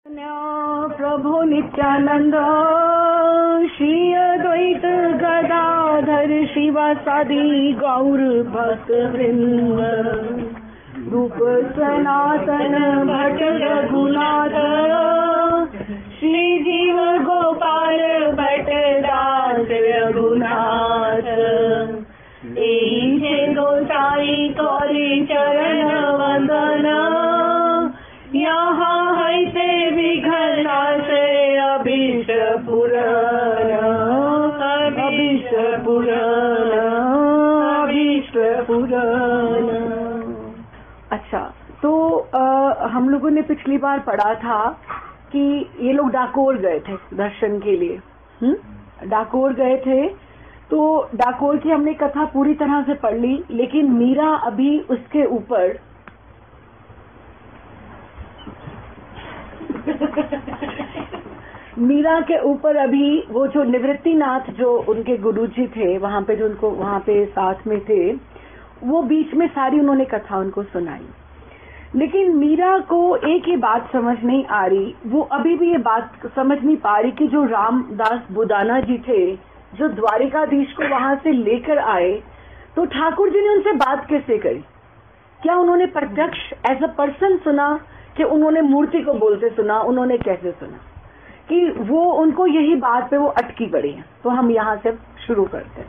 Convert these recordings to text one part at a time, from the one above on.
प्रभु नित्यानंद श्री अद्वैत गदाधर शिवासादि गौर भक्त वृंद रूप सनातन भट्ट रघुनाथ श्री जीव गोपाल भट्ट दास रघुनाथ एहि गोसाई तोरे चरण वंदन यहाँ है से विघ्ना से अभिष्ट पुराण अभिष्ट पुराण अभिष्ट पुराण। अच्छा, तो हम लोगों ने पिछली बार पढ़ा था कि ये लोग डाकोर गए थे दर्शन के लिए। डाकोर गए थे, तो डाकोर की हमने कथा पूरी तरह से पढ़ ली, लेकिन मीरा अभी उसके ऊपर मीरा के ऊपर अभी वो जो निवृत्तिनाथ जो उनके गुरुजी थे वहां पे, जो उनको वहां पे साथ में थे, वो बीच में सारी उन्होंने कथा उनको सुनाई। लेकिन मीरा को एक ही बात समझ नहीं आ रही, वो अभी भी ये बात समझ नहीं पा रही कि जो रामदास बुदाना जी थे जो द्वारिकाधीश को वहां से लेकर आए, तो ठाकुर जी ने उनसे बात कैसे करी? क्या उन्होंने प्रत्यक्ष एज अ पर्सन सुना कि उन्होंने मूर्ति को बोलते सुना? उन्होंने कैसे सुना? कि वो उनको यही बात पे वो अटकी पड़ी है। तो हम यहाँ से शुरू करते हैं।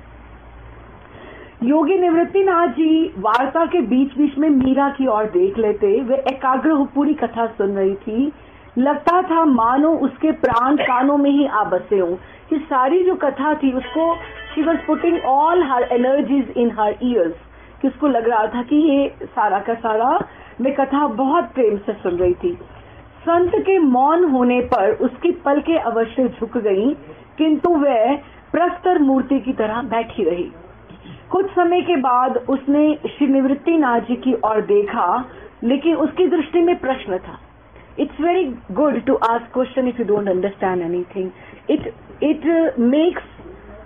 योगी निवृत्तिनाथ जी वार्ता के बीच बीच में मीरा की ओर देख लेते। वे एकाग्र हो पूरी कथा सुन रही थी। लगता था मानो उसके प्राण कानों में ही आ बसे हों। कि सारी जो कथा थी उसको she was putting all her energies in her years, कि उसको लग रहा था कि ये सारा का सारा मैं कथा बहुत प्रेम से सुन रही थी। संत के मौन होने पर उसकी पलकें अवश्य झुक गईं, किंतु वह प्रस्तर मूर्ति की तरह बैठी रही। कुछ समय के बाद उसने श्री निवृत्तिनाथ जी की ओर देखा, लेकिन उसकी दृष्टि में प्रश्न था। It's very good to ask question if you don't understand anything. It makes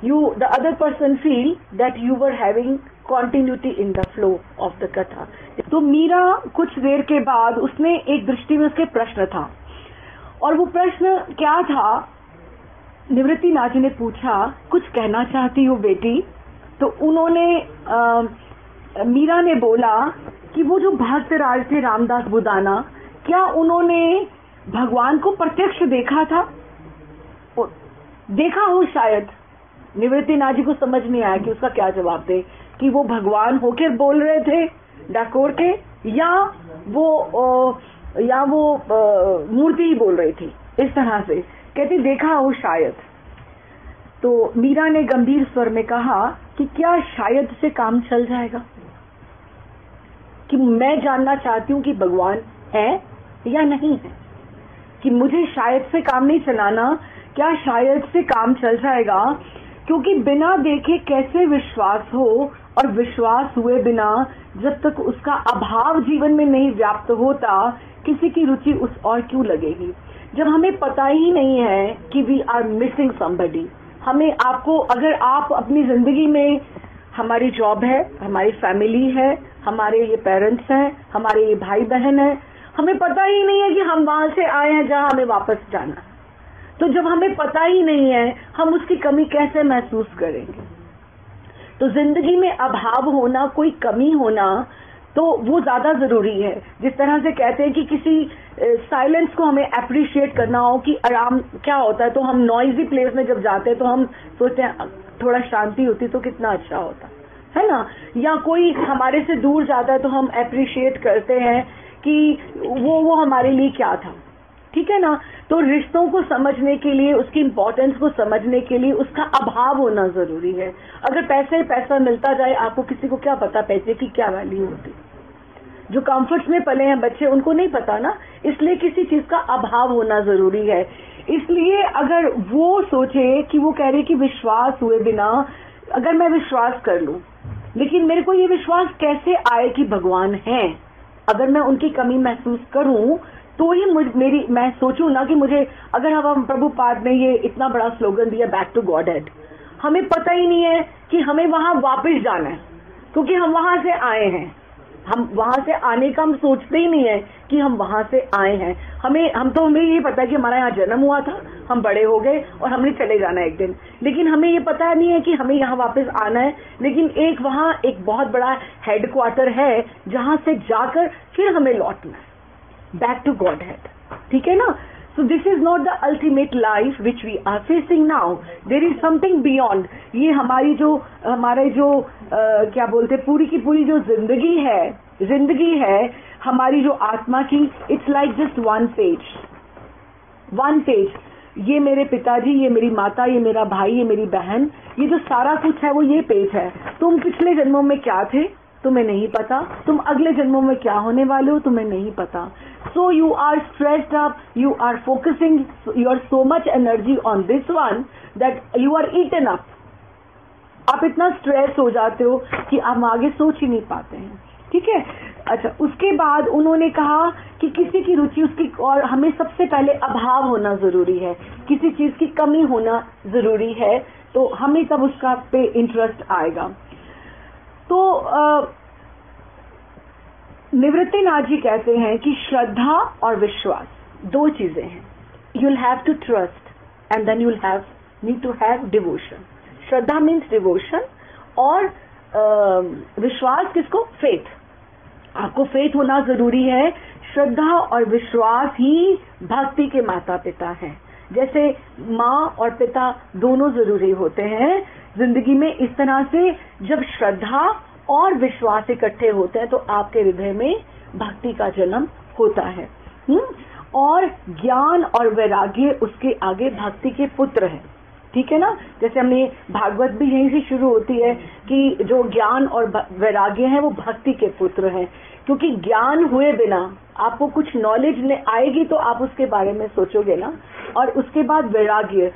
you the other person feel that you were having continuity in the flow of the katha। तो मीरा कुछ देर के बाद उसने एक दृष्टि में उसके प्रश्न था, और वो प्रश्न क्या था? निवृत्तिनाथ जी ने पूछा, कुछ कहना चाहती हो बेटी? तो उन्होंने मीरा ने बोला कि वो जो भक्त राज थे रामदास बुदाना, क्या उन्होंने भगवान को प्रत्यक्ष देखा था? देखा हो शायद। निवृत्तिनाथ जी को समझ नहीं आया कि उसका क्या जवाब दे, कि वो भगवान होकर बोल रहे थे डाकोर के, या वो मूर्ति ही बोल रही थी। इस तरह से कहती देखा हो शायद। तो मीरा ने गंभीर स्वर में कहा कि क्या शायद से काम चल जाएगा? कि मैं जानना चाहती हूँ कि भगवान है या नहीं है, कि मुझे शायद से काम नहीं चलाना। क्या शायद से काम चल जाएगा? क्योंकि बिना देखे कैसे विश्वास हो, और विश्वास हुए बिना जब तक उसका अभाव जीवन में नहीं व्याप्त होता, किसी की रुचि उस और क्यों लगेगी? जब हमें पता ही नहीं है कि वी आर मिसिंग समबडी, हमें आपको, अगर आप अपनी जिंदगी में, हमारी जॉब है, हमारी फैमिली है, हमारे ये पेरेंट्स हैं, हमारे ये भाई बहन है, हमें पता ही नहीं है कि हम वहां से आए हैं जहां हमें वापस जाना है। तो जब हमें पता ही नहीं है, हम उसकी कमी कैसे महसूस करेंगे? तो जिंदगी में अभाव होना, कोई कमी होना, तो वो ज्यादा जरूरी है। जिस तरह से कहते हैं कि किसी साइलेंस को हमें अप्रिशिएट करना हो, कि आराम क्या होता है, तो हम नॉइजी प्लेस में जब जाते हैं तो हम सोचते हैं थोड़ा शांति होती तो कितना अच्छा होता है ना। या कोई हमारे से दूर जाता है तो हम अप्रिशिएट करते हैं कि वो हमारे लिए क्या था, ठीक है ना। तो रिश्तों को समझने के लिए, उसकी इम्पोर्टेंस को समझने के लिए उसका अभाव होना जरूरी है। अगर पैसा मिलता जाए, आपको किसी को क्या पता पैसे की क्या वैल्यू होती? जो कंफर्ट्स में पले हैं बच्चे, उनको नहीं पता ना। इसलिए किसी चीज का अभाव होना जरूरी है। इसलिए अगर वो सोचे कि वो कह रही कि विश्वास हुए बिना, अगर मैं विश्वास कर लूं, लेकिन मेरे को ये विश्वास कैसे आए कि भगवान है? अगर मैं उनकी कमी महसूस करूं तो ही मैं सोचूं ना कि मुझे, अगर हम प्रभुपाद ने ये इतना बड़ा स्लोगन दिया बैक टू गॉड हेड, हमें पता ही नहीं है कि हमें वहां वापस जाना है, क्योंकि हम वहां से आए हैं। हम वहां से आने का हम सोचते ही नहीं है कि हम वहां से आए हैं। हमें ये पता है कि हमारा यहाँ जन्म हुआ था, हम बड़े हो गए और हमने चले जाना है एक दिन, लेकिन हमें ये पता नहीं है कि हमें यहाँ वापस आना है। लेकिन एक वहाँ एक बहुत बड़ा हेडक्वार्टर है जहां से जाकर फिर हमें लौटना है, बैक टू गॉड हेड, ठीक है ना। So this is not the ultimate life which we are facing now. There is something beyond. ये हमारे जो क्या बोलते पूरी की पूरी जो जिंदगी है हमारी जो आत्मा की, it's like just one page. ये मेरे पिताजी, ये मेरी माता, ये मेरा भाई, ये मेरी बहन, ये जो सारा कुछ है वो ये पेज है। तुम पिछले जन्मों में क्या थे तुम्हें नहीं पता, तुम अगले जन्मों में क्या होने वाले हो तुम्हें नहीं पता। So you are stressed up, you are focusing your so much energy on this one that you are eaten up. आप इतना स्ट्रेस हो जाते हो कि आप आगे सोच ही नहीं पाते हैं, ठीक है। अच्छा, उसके बाद उन्होंने कहा कि किसी की रुचि उसकी, और हमें सबसे पहले अभाव होना जरूरी है, किसी चीज की कमी होना जरूरी है, तो हमें तब उसका पे इंटरेस्ट आएगा। तो निवृत्तिनाथ जी कहते हैं कि श्रद्धा और विश्वास दो चीजें हैं। you'll have to trust and then you'll need to have devotion. Shraddha means devotion और विश्वास किसको? फेथ। आपको फेथ होना जरूरी है। श्रद्धा और विश्वास ही भक्ति के माता पिता हैं। जैसे माँ और पिता दोनों जरूरी होते हैं जिंदगी में, इस तरह से जब श्रद्धा और विश्वास इकट्ठे होते हैं तो आपके हृदय में भक्ति का जन्म होता है। और ज्ञान और वैराग्य उसके आगे भक्ति के पुत्र हैं, ठीक है ना। जैसे हमने भागवत भी यहीं से शुरू होती है कि जो ज्ञान और वैराग्य है वो भक्ति के पुत्र हैं, क्योंकि ज्ञान हुए बिना आपको कुछ नॉलेज आएगी तो आप उसके बारे में सोचोगे ना। और उसके बाद वैराग्य,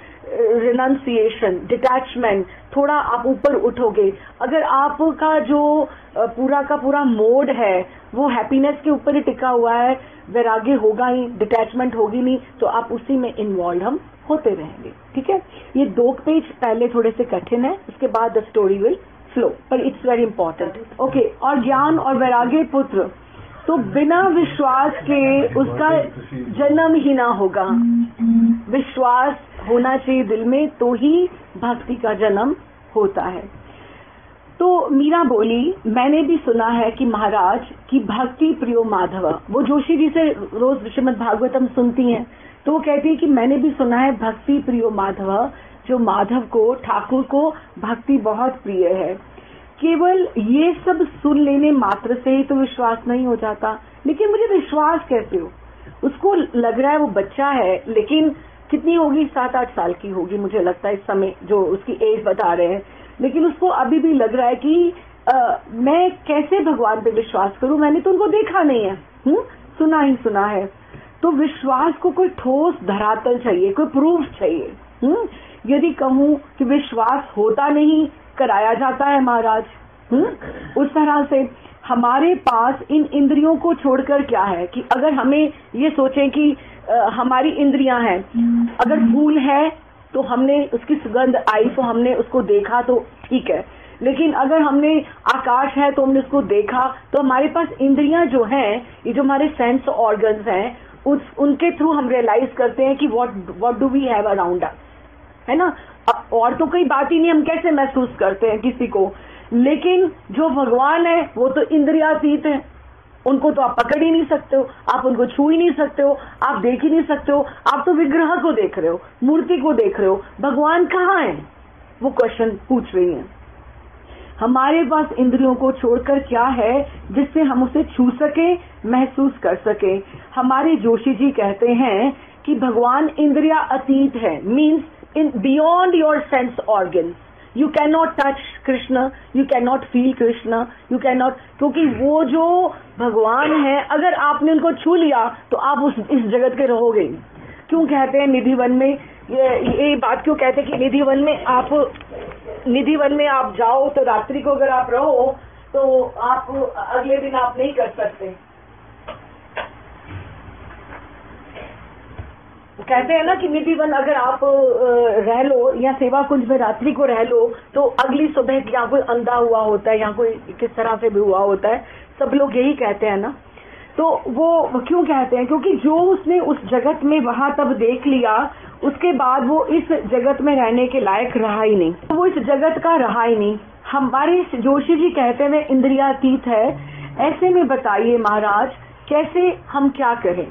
रिनंसिएशन, डिटैचमेंट, थोड़ा आप ऊपर उठोगे। अगर आपका जो पूरा का पूरा मोड है वो हैप्पीनेस के ऊपर ही टिका हुआ है, वैराग्य होगा ही, डिटैचमेंट होगी नहीं, तो आप उसी में इन्वॉल्व हम होते रहेंगे, ठीक है। ये 2 पेज पहले थोड़े से कठिन है, उसके बाद द स्टोरी विल फ्लो, पर इट्स वेरी इंपॉर्टेंट, ओके। और ज्ञान और वैराग्य पुत्र, तो बिना विश्वास के उसका जन्म ही ना होगा। विश्वास होना चाहिए दिल में, तो ही भक्ति का जन्म होता है। तो मीरा बोली, मैंने भी सुना है कि महाराज की भक्ति प्रियो माधव, वो जोशी जी से रोज श्रीमद् भागवतम सुनती हैं, तो वो कहती है कि मैंने भी सुना है भक्ति प्रियो माधव, जो माधव को, ठाकुर को भक्ति बहुत प्रिय है। केवल ये सब सुन लेने मात्र से ही तो विश्वास नहीं हो जाता। लेकिन मुझे विश्वास कैसे हो? उसको लग रहा है वो बच्चा है, लेकिन कितनी होगी, 7-8 साल की होगी मुझे लगता है इस समय, जो उसकी एज बता रहे हैं, लेकिन उसको अभी भी लग रहा है कि मैं कैसे भगवान पे विश्वास करूं, मैंने तो उनको देखा नहीं है, सुना ही सुना है। तो विश्वास को कोई ठोस धरातल चाहिए, कोई प्रूफ चाहिए। यदि कहूं कि विश्वास होता नहीं, कराया जाता है महाराज। उस तरह से हमारे पास इन इंद्रियों को छोड़कर क्या है कि अगर हमें ये सोचें कि हमारी इंद्रियां हैं, अगर फूल है तो हमने उसकी सुगंध आई तो हमने उसको देखा तो ठीक है, लेकिन अगर हमने आकाश है तो हमने उसको देखा, तो हमारे पास इंद्रियां जो हैं, ये जो हमारे सेंस ऑर्गन्स हैं, उनके थ्रू हम रियलाइज करते हैं कि what do we have around us, है ना। और तो कोई बात ही नहीं, हम कैसे महसूस करते हैं किसी को। लेकिन जो भगवान है वो तो इंद्रियातीत है, उनको तो आप पकड़ ही नहीं सकते हो, आप उनको छू ही नहीं सकते हो, आप देख ही नहीं सकते हो। आप तो विग्रह को देख रहे हो, मूर्ति को देख रहे हो, भगवान कहाँ है, वो क्वेश्चन पूछ रही है। हमारे पास इंद्रियों को छोड़कर क्या है जिससे हम उसे छू सके, महसूस कर सके। हमारे जोशी जी कहते हैं कि भगवान इंद्रिया अतीत है, means in beyond your sense organs. You cannot touch Krishna, you cannot feel Krishna, you cannot, क्योंकि वो जो भगवान है, अगर आपने उनको छू लिया तो आप इस जगत के रहोगे। क्यों कहते हैं निधिवन में, ये बात क्यों कहते हैं कि निधिवन में आप जाओ तो रात्रि को अगर आप रहो तो आप अगले दिन आप नहीं कर सकते। कहते हैं ना कि निधिवन अगर आप रह लो या सेवा कुंज में रात्रि को रह लो तो अगली सुबह यहाँ कोई अंधा हुआ होता है, यहाँ कोई किस तरह से भी हुआ होता है, सब लोग यही कहते हैं ना। तो वो क्यों कहते हैं? क्योंकि जो उसने उस जगत में वहां तब देख लिया, उसके बाद वो इस जगत में रहने के लायक रहा ही नहीं, वो इस जगत का रहा ही नहीं। हमारे जोशी जी कहते हैं इंद्रियातीत है। ऐसे में बताइए महाराज, कैसे हम क्या करें?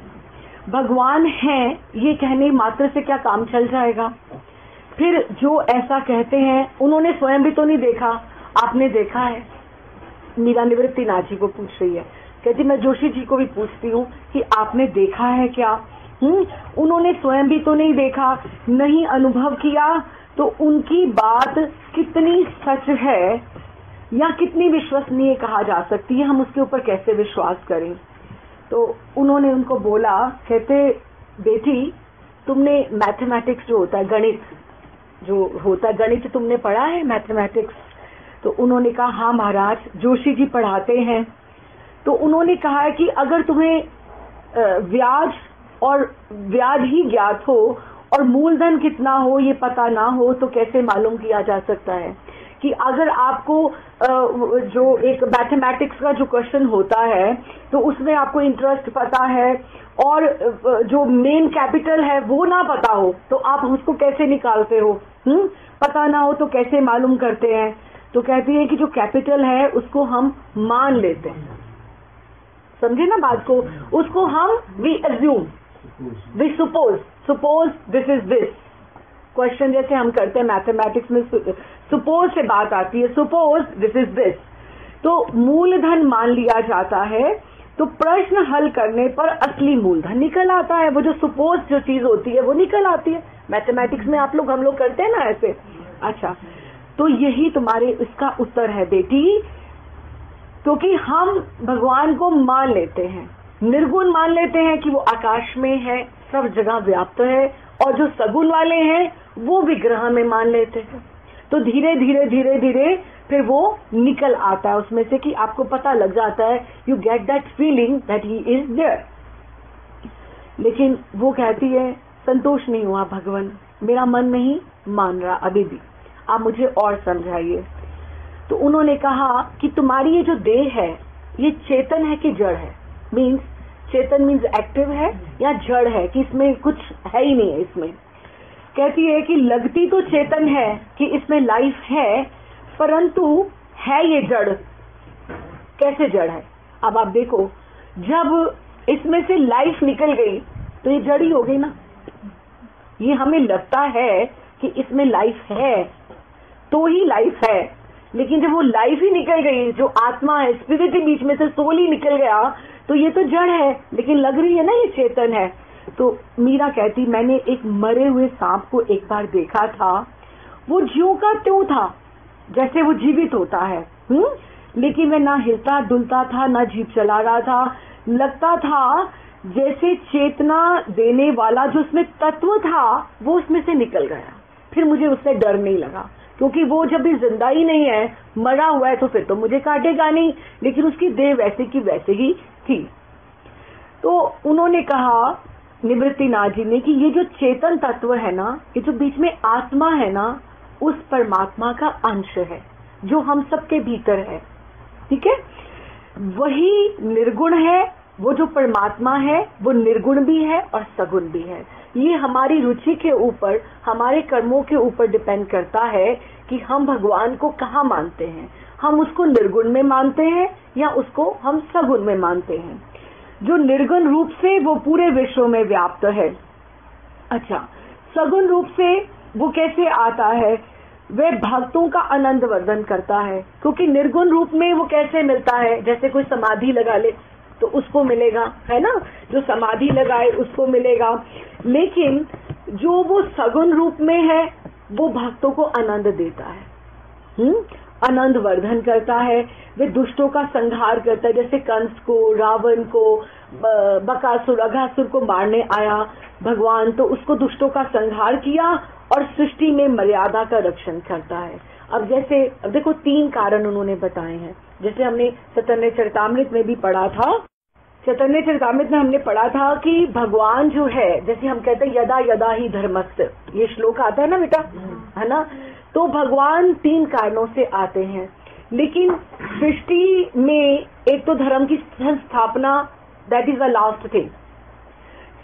भगवान हैं ये कहने मात्र से क्या काम चल जाएगा? फिर जो ऐसा कहते हैं उन्होंने स्वयं भी तो नहीं देखा, आपने देखा है? मीरा निवृत्तिनाथ जी को पूछ रही है, कहती मैं जोशी जी को भी पूछती हूँ कि आपने देखा है क्या? उन्होंने स्वयं भी तो नहीं देखा, नहीं अनुभव किया, तो उनकी बात कितनी सच है या कितनी विश्वसनीय कहा जा सकती है, हम उसके ऊपर कैसे विश्वास करें? तो उन्होंने उनको बोला, कहते बेटी तुमने मैथमेटिक्स जो होता है, गणित जो होता है, गणित तुमने पढ़ा है, मैथमेटिक्स? तो उन्होंने कहा हाँ महाराज, जोशी जी पढ़ाते हैं। तो उन्होंने कहा है कि अगर तुम्हें ब्याज ही ज्ञात हो और मूलधन कितना हो ये पता ना हो, तो कैसे मालूम किया जा सकता है कि अगर आपको जो एक मैथमेटिक्स का जो क्वेश्चन होता है तो उसमें आपको इंटरेस्ट पता है और जो मेन कैपिटल है वो ना पता हो, तो आप उसको कैसे निकालते हो? पता ना हो तो कैसे मालूम करते हैं? तो कहती है कि जो कैपिटल है उसको हम मान लेते हैं, समझे ना बात को? उसको हम we assume, we suppose this is this. Question जैसे हम करते हैं मैथमेटिक्स में, सपोज से बात आती है, सपोज दिस इज दिस, तो मूलधन मान लिया जाता है। तो प्रश्न हल करने पर असली मूलधन निकल आता है, वो जो सपोज जो चीज होती है वो निकल आती है। मैथमेटिक्स में आप लोग हम लोग करते हैं ना ऐसे। अच्छा, तो यही तुम्हारे इसका उत्तर है बेटी, क्योंकि हम भगवान को मान लेते हैं, निर्गुण मान लेते हैं कि वो आकाश में है, सब जगह व्याप्त है, और जो सगुण वाले हैं वो विग्रह में मान लेते हैं। तो धीरे धीरे धीरे धीरे फिर वो निकल आता है उसमें से कि आपको पता लग जाता है, you get that feeling that he is there. लेकिन वो कहती है संतोष नहीं हुआ भगवान, मेरा मन नहीं मान रहा अभी भी, आप मुझे और समझाइए। तो उन्होंने कहा कि तुम्हारी ये जो देह है ये चेतन है कि जड़ है? मीन्स चेतन मीन्स एक्टिव है या जड़ है कि इसमें कुछ है ही नहीं है इसमें? कहती है कि लगती तो चेतन है कि इसमें लाइफ है, परंतु है ये जड़। कैसे जड़ है? अब आप देखो, जब इसमें से लाइफ निकल गई तो ये जड़ ही हो गई ना। ये हमें लगता है कि इसमें लाइफ है तो ही लाइफ है, लेकिन जब वो लाइफ ही निकल गई, जो आत्मा है, स्पिरिट के बीच में से सोल ही निकल गया, तो ये तो जड़ है, लेकिन लग रही है ना ये चेतन है। तो मीरा कहती मैंने एक मरे हुए सांप को एक बार देखा था, वो ज्यों का त्यों था जैसे वो जीवित होता है, लेकिन वह ना हिलता डुलता था, ना जीभ चला रहा था, लगता था जैसे चेतना देने वाला जो उसमें तत्व था वो उसमें से निकल गया। फिर मुझे उससे डर नहीं लगा, क्योंकि वो जब भी जिंदा ही नहीं है, मरा हुआ है, तो फिर तो मुझे काटेगा नहीं, लेकिन उसकी देह वैसे की वैसे ही थी। तो उन्होंने कहा निवृत्तिनाथ जी ने कि ये जो चेतन तत्व है ना, ये जो बीच में आत्मा है ना, उस परमात्मा का अंश है जो हम सबके भीतर है, ठीक है? वही निर्गुण है, वो जो परमात्मा है वो निर्गुण भी है और सगुण भी है। ये हमारी रुचि के ऊपर, हमारे कर्मों के ऊपर डिपेंड करता है कि हम भगवान को कहाँ मानते हैं। हम उसको निर्गुण में मानते हैं या उसको हम सगुण में मानते हैं। जो निर्गुण रूप से वो पूरे विश्व में व्याप्त है। अच्छा, सगुण रूप से वो कैसे आता है? वह भक्तों का आनंद वर्धन करता है, क्योंकि निर्गुण रूप में वो कैसे मिलता है? जैसे कोई समाधि लगा ले तो उसको मिलेगा, है ना? जो समाधि लगाए उसको मिलेगा। लेकिन जो वो सगुण रूप में है वो भक्तों को आनंद देता है, आनंद वर्धन करता है। वे दुष्टों का संहार करता है, जैसे कंस को, रावण को, बकासुर, अघासुर को मारने आया भगवान, तो उसको दुष्टों का संहार किया और सृष्टि में मर्यादा का रक्षण करता है। अब जैसे अब देखो 3 कारण उन्होंने बताए हैं, जैसे हमने चैतन्य चरितामृत में भी पढ़ा था। चैतन्य चरितामृत में हमने पढ़ा था कि भगवान जो है, जैसे हम कहते हैं यदा यदा ही धर्मस्य, ये श्लोक आता है ना बेटा, है ना? तो भगवान 3 कारणों से आते हैं, लेकिन सृष्टि में एक तो धर्म की संस्थापना, that is the last thing.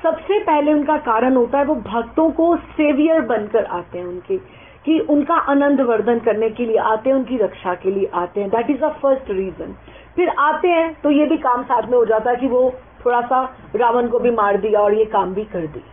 सबसे पहले उनका कारण होता है वो भक्तों को सेवियर बनकर आते हैं, उनके कि उनका आनंद वर्धन करने के लिए आते हैं, उनकी रक्षा के लिए आते हैं। That is the first reason. फिर आते हैं तो ये भी काम साथ में हो जाता है कि वो थोड़ा सा रावण को भी मार दिया और ये काम भी कर दिया,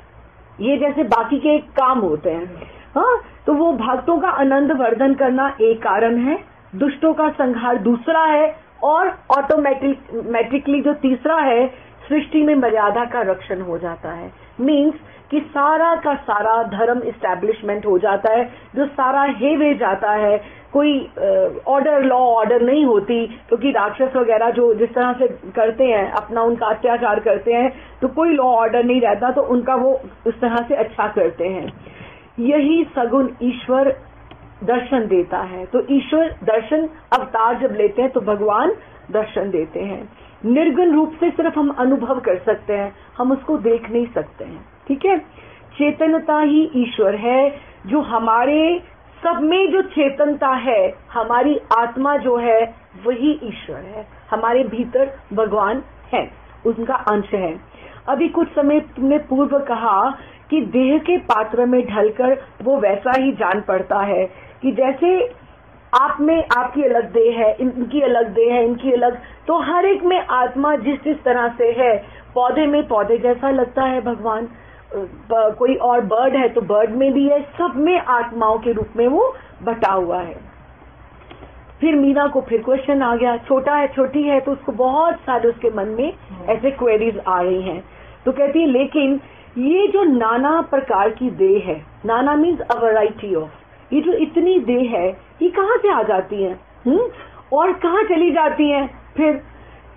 ये जैसे बाकी के काम होते हैं। हाँ, तो वो भक्तों का आनंद वर्धन करना एक कारण है, दुष्टों का संहार दूसरा है, और ऑटोमेटिकली जो तीसरा है, सृष्टि में मर्यादा का रक्षण हो जाता है। मीन्स कि सारा का सारा धर्म इस्टेब्लिशमेंट हो जाता है, जो सारा हेवे जाता है, कोई ऑर्डर लॉ ऑर्डर नहीं होती, क्योंकि राक्षस वगैरह जो जिस तरह से करते हैं अपना उनका अत्याचार करते हैं, तो कोई लॉ ऑर्डर नहीं रहता, तो उनका वो उस तरह से अच्छा करते हैं। यही सगुण ईश्वर दर्शन देता है। तो ईश्वर दर्शन अवतार जब लेते हैं तो भगवान दर्शन देते हैं। निर्गुण रूप से सिर्फ हम अनुभव कर सकते हैं, हम उसको देख नहीं सकते हैं। ठीक है, चेतनता ही ईश्वर है, जो हमारे सब में जो चेतनता है, हमारी आत्मा जो है वही ईश्वर है, हमारे भीतर भगवान है, उनका अंश है। अभी कुछ समय तुमने पूर्व कहा कि देह के पात्र में ढलकर वो वैसा ही जान पड़ता है कि जैसे आप में आपकी अलग देह है, इनकी अलग देह है, इनकी अलग, तो हर एक में आत्मा जिस जिस तरह से है, पौधे में पौधे जैसा लगता है भगवान, कोई और बर्ड है तो बर्ड में भी है, सब में आत्माओं के रूप में वो बटा हुआ है। फिर मीरा को फिर क्वेश्चन आ गया, छोटा है छोटी है, तो उसको बहुत सारे उसके मन में ऐसे क्वेरीज आ रही हैं। तो कहती है लेकिन ये जो नाना प्रकार की देह है, नाना मीन्स अ वैरायटी ऑफ, ये जो इतनी देह है ये कहाँ से आ जाती है और कहाँ चली जाती है? फिर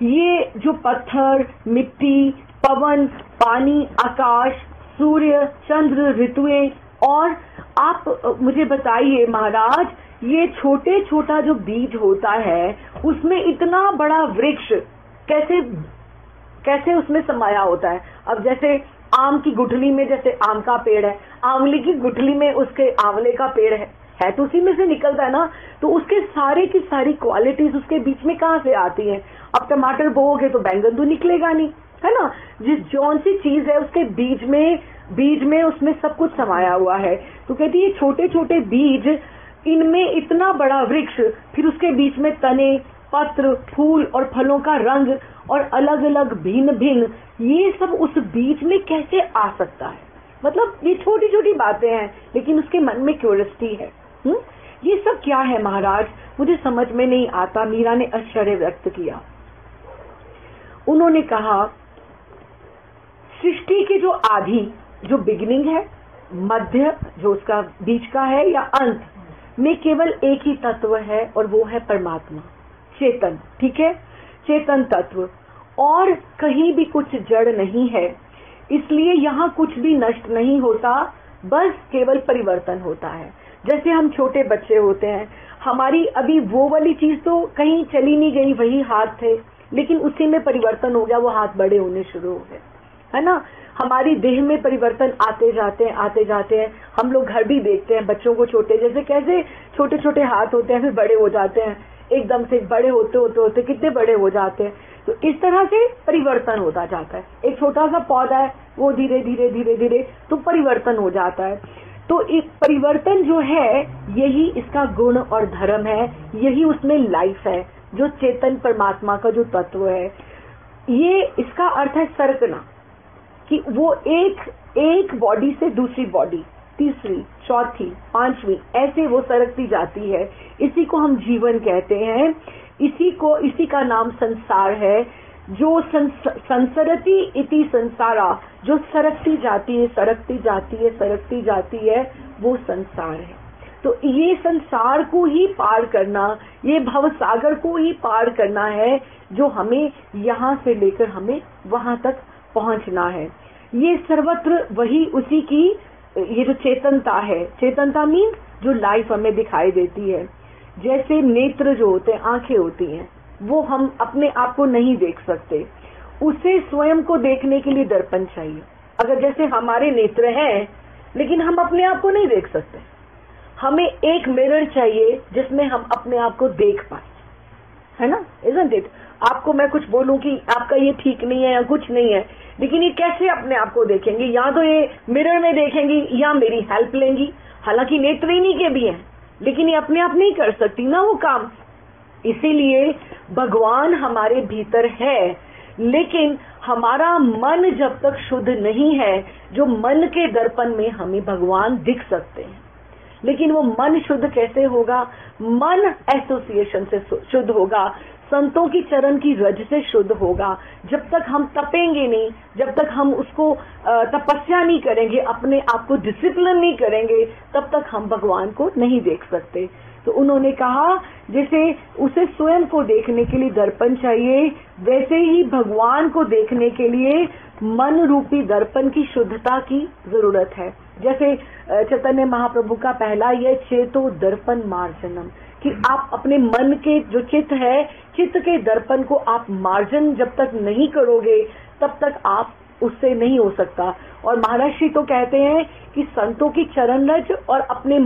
ये जो पत्थर, मिट्टी, पवन, पानी, आकाश, सूर्य, चंद्र, ऋतुएं, और आप मुझे बताइए महाराज, ये छोटे छोटा जो बीज होता है उसमें इतना बड़ा वृक्ष कैसे कैसे उसमें समाया होता है? अब जैसे आम की गुठली में जैसे आम का पेड़ है, आंवले की गुठली में उसके आंवले का पेड़ है तो उसी में से निकलता है ना, तो उसके सारे की सारी क्वालिटीज उसके बीच में कहाँ से आती हैं? अब टमाटर बोओगे तो बैंगन तो निकलेगा नहीं, है ना? जिस जौन सी चीज है उसके बीज में उसमें सब कुछ समाया हुआ है। तो कहती है छोटे छोटे बीज, इनमें इतना बड़ा वृक्ष, फिर उसके बीच में तने, पत्र, फूल और फलों का रंग और अलग अलग भिन्न भिन्न, ये सब उस बीज में कैसे आ सकता है? मतलब ये छोटी छोटी बातें हैं, लेकिन उसके मन में क्यूरियोसिटी है। ये सब क्या है महाराज, मुझे समझ में नहीं आता। मीरा ने आश्चर्य व्यक्त किया। उन्होंने कहा सृष्टि के जो आदि, जो बिगिनिंग है, मध्य जो उसका बीच का है, या अंत में केवल एक ही तत्व है और वो है परमात्मा, चेतन। ठीक है, चेतन तत्व, और कहीं भी कुछ जड़ नहीं है, इसलिए यहाँ कुछ भी नष्ट नहीं होता, बस केवल परिवर्तन होता है। जैसे हम छोटे बच्चे होते हैं, हमारी अभी वो वाली चीज तो कहीं चली नहीं गई, वही हाथ थे, लेकिन उसी में परिवर्तन हो गया, वो हाथ बड़े होने शुरू हो गए, है ना? हमारी देह में परिवर्तन आते जाते हैं। हम लोग घर भी देखते हैं बच्चों को, छोटे जैसे कैसे छोटे छोटे हाथ होते हैं, फिर बड़े हो जाते हैं, एकदम से बड़े होते कितने बड़े हो जाते हैं। तो इस तरह से परिवर्तन होता जाता है। एक छोटा सा पौधा है, वो धीरे धीरे तो परिवर्तन हो जाता है। तो एक परिवर्तन जो है, यही इसका गुण और धर्म है, यही उसमें लाइफ है, जो चेतन परमात्मा का जो तत्व है। ये इसका अर्थ है सरकना, कि वो एक बॉडी से दूसरी बॉडी, तीसरी, चौथी, पांचवी, ऐसे वो सरकती जाती है। इसी को हम जीवन कहते हैं। इसी का नाम संसार है। जो संसरति इति संसारा, जो सरकती जाती है, वो संसार है। तो ये संसार को ही पार करना, ये भव सागर को ही पार करना है, जो हमें यहाँ से लेकर हमें वहां तक पहुंचना है। ये सर्वत्र वही उसी की ये जो चेतनता है, चेतनता मीन जो लाइफ हमें दिखाई देती है। जैसे नेत्र जो होते हैं, आंखें होती हैं, वो हम अपने आप को नहीं देख सकते, उसे स्वयं को देखने के लिए दर्पण चाहिए। अगर जैसे हमारे नेत्र हैं, लेकिन हम अपने आप को नहीं देख सकते, हमें एक मिरर चाहिए जिसमें हम अपने आप को देख पाए, है ना? Isn't it? आपको मैं कुछ बोलूं कि आपका ये ठीक नहीं है या कुछ नहीं है, लेकिन ये कैसे अपने आप को देखेंगी? या तो ये मिरर में देखेंगी या मेरी हेल्प लेंगी। हालांकि नेत्रहीनी के भी हैं, लेकिन ये अपने आप नहीं कर सकती ना वो काम। इसीलिए भगवान हमारे भीतर है, लेकिन हमारा मन जब तक शुद्ध नहीं है, जो मन के दर्पण में हमें भगवान दिख सकते हैं, लेकिन वो मन शुद्ध कैसे होगा? मन एसोसिएशन से शुद्ध होगा, संतों की चरण की रज से शुद्ध होगा। जब तक हम तपेंगे नहीं, जब तक हम उसको तपस्या नहीं करेंगे, अपने आप को डिसिप्लिन नहीं करेंगे, तब तक हम भगवान को नहीं देख सकते। तो उन्होंने कहा जैसे उसे स्वयं को देखने के लिए दर्पण चाहिए, वैसे ही भगवान को देखने के लिए मन रूपी दर्पण की शुद्धता की जरूरत है। जैसे चैतन्य महाप्रभु का पहला यह चेतो दर्पण मार्जनम, कि आप अपने मन के जो चित्त है, चित्त के दर्पण को आप मार्जन जब तक नहीं करोगे, तब तक आप उससे नहीं हो सकता। और महर्षि तो कहते हैं कि संतों की चरण रज और अपने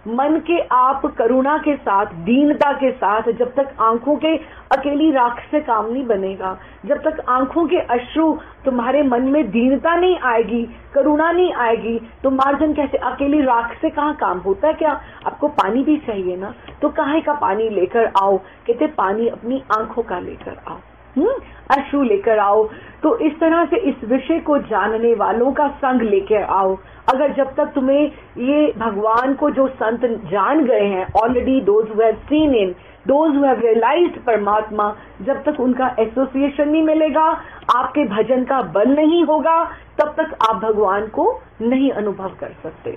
मन के आप करुणा के साथ, दीनता के साथ, जब तक आंखों के अकेली राख से काम नहीं बनेगा, जब तक आंखों के अश्रु तुम्हारे मन में दीनता नहीं आएगी, करुणा नहीं आएगी, तो मार्जन कैसे? अकेली राख से कहाँ काम होता है? क्या आपको पानी भी चाहिए ना, तो काहे का पानी लेकर आओ? कहते पानी अपनी आंखों का लेकर आओ, अश्रु लेकर आओ। तो इस तरह से इस विषय को जानने वालों का संग लेकर आओ। अगर जब तक तुम्हें ये भगवान को जो संत जान गए हैं already, those who have seen in, those who have realised परमात्मा, जब तक उनका एसोसिएशन नहीं मिलेगा, आपके भजन का बल नहीं होगा, तब तक आप भगवान को नहीं अनुभव कर सकते।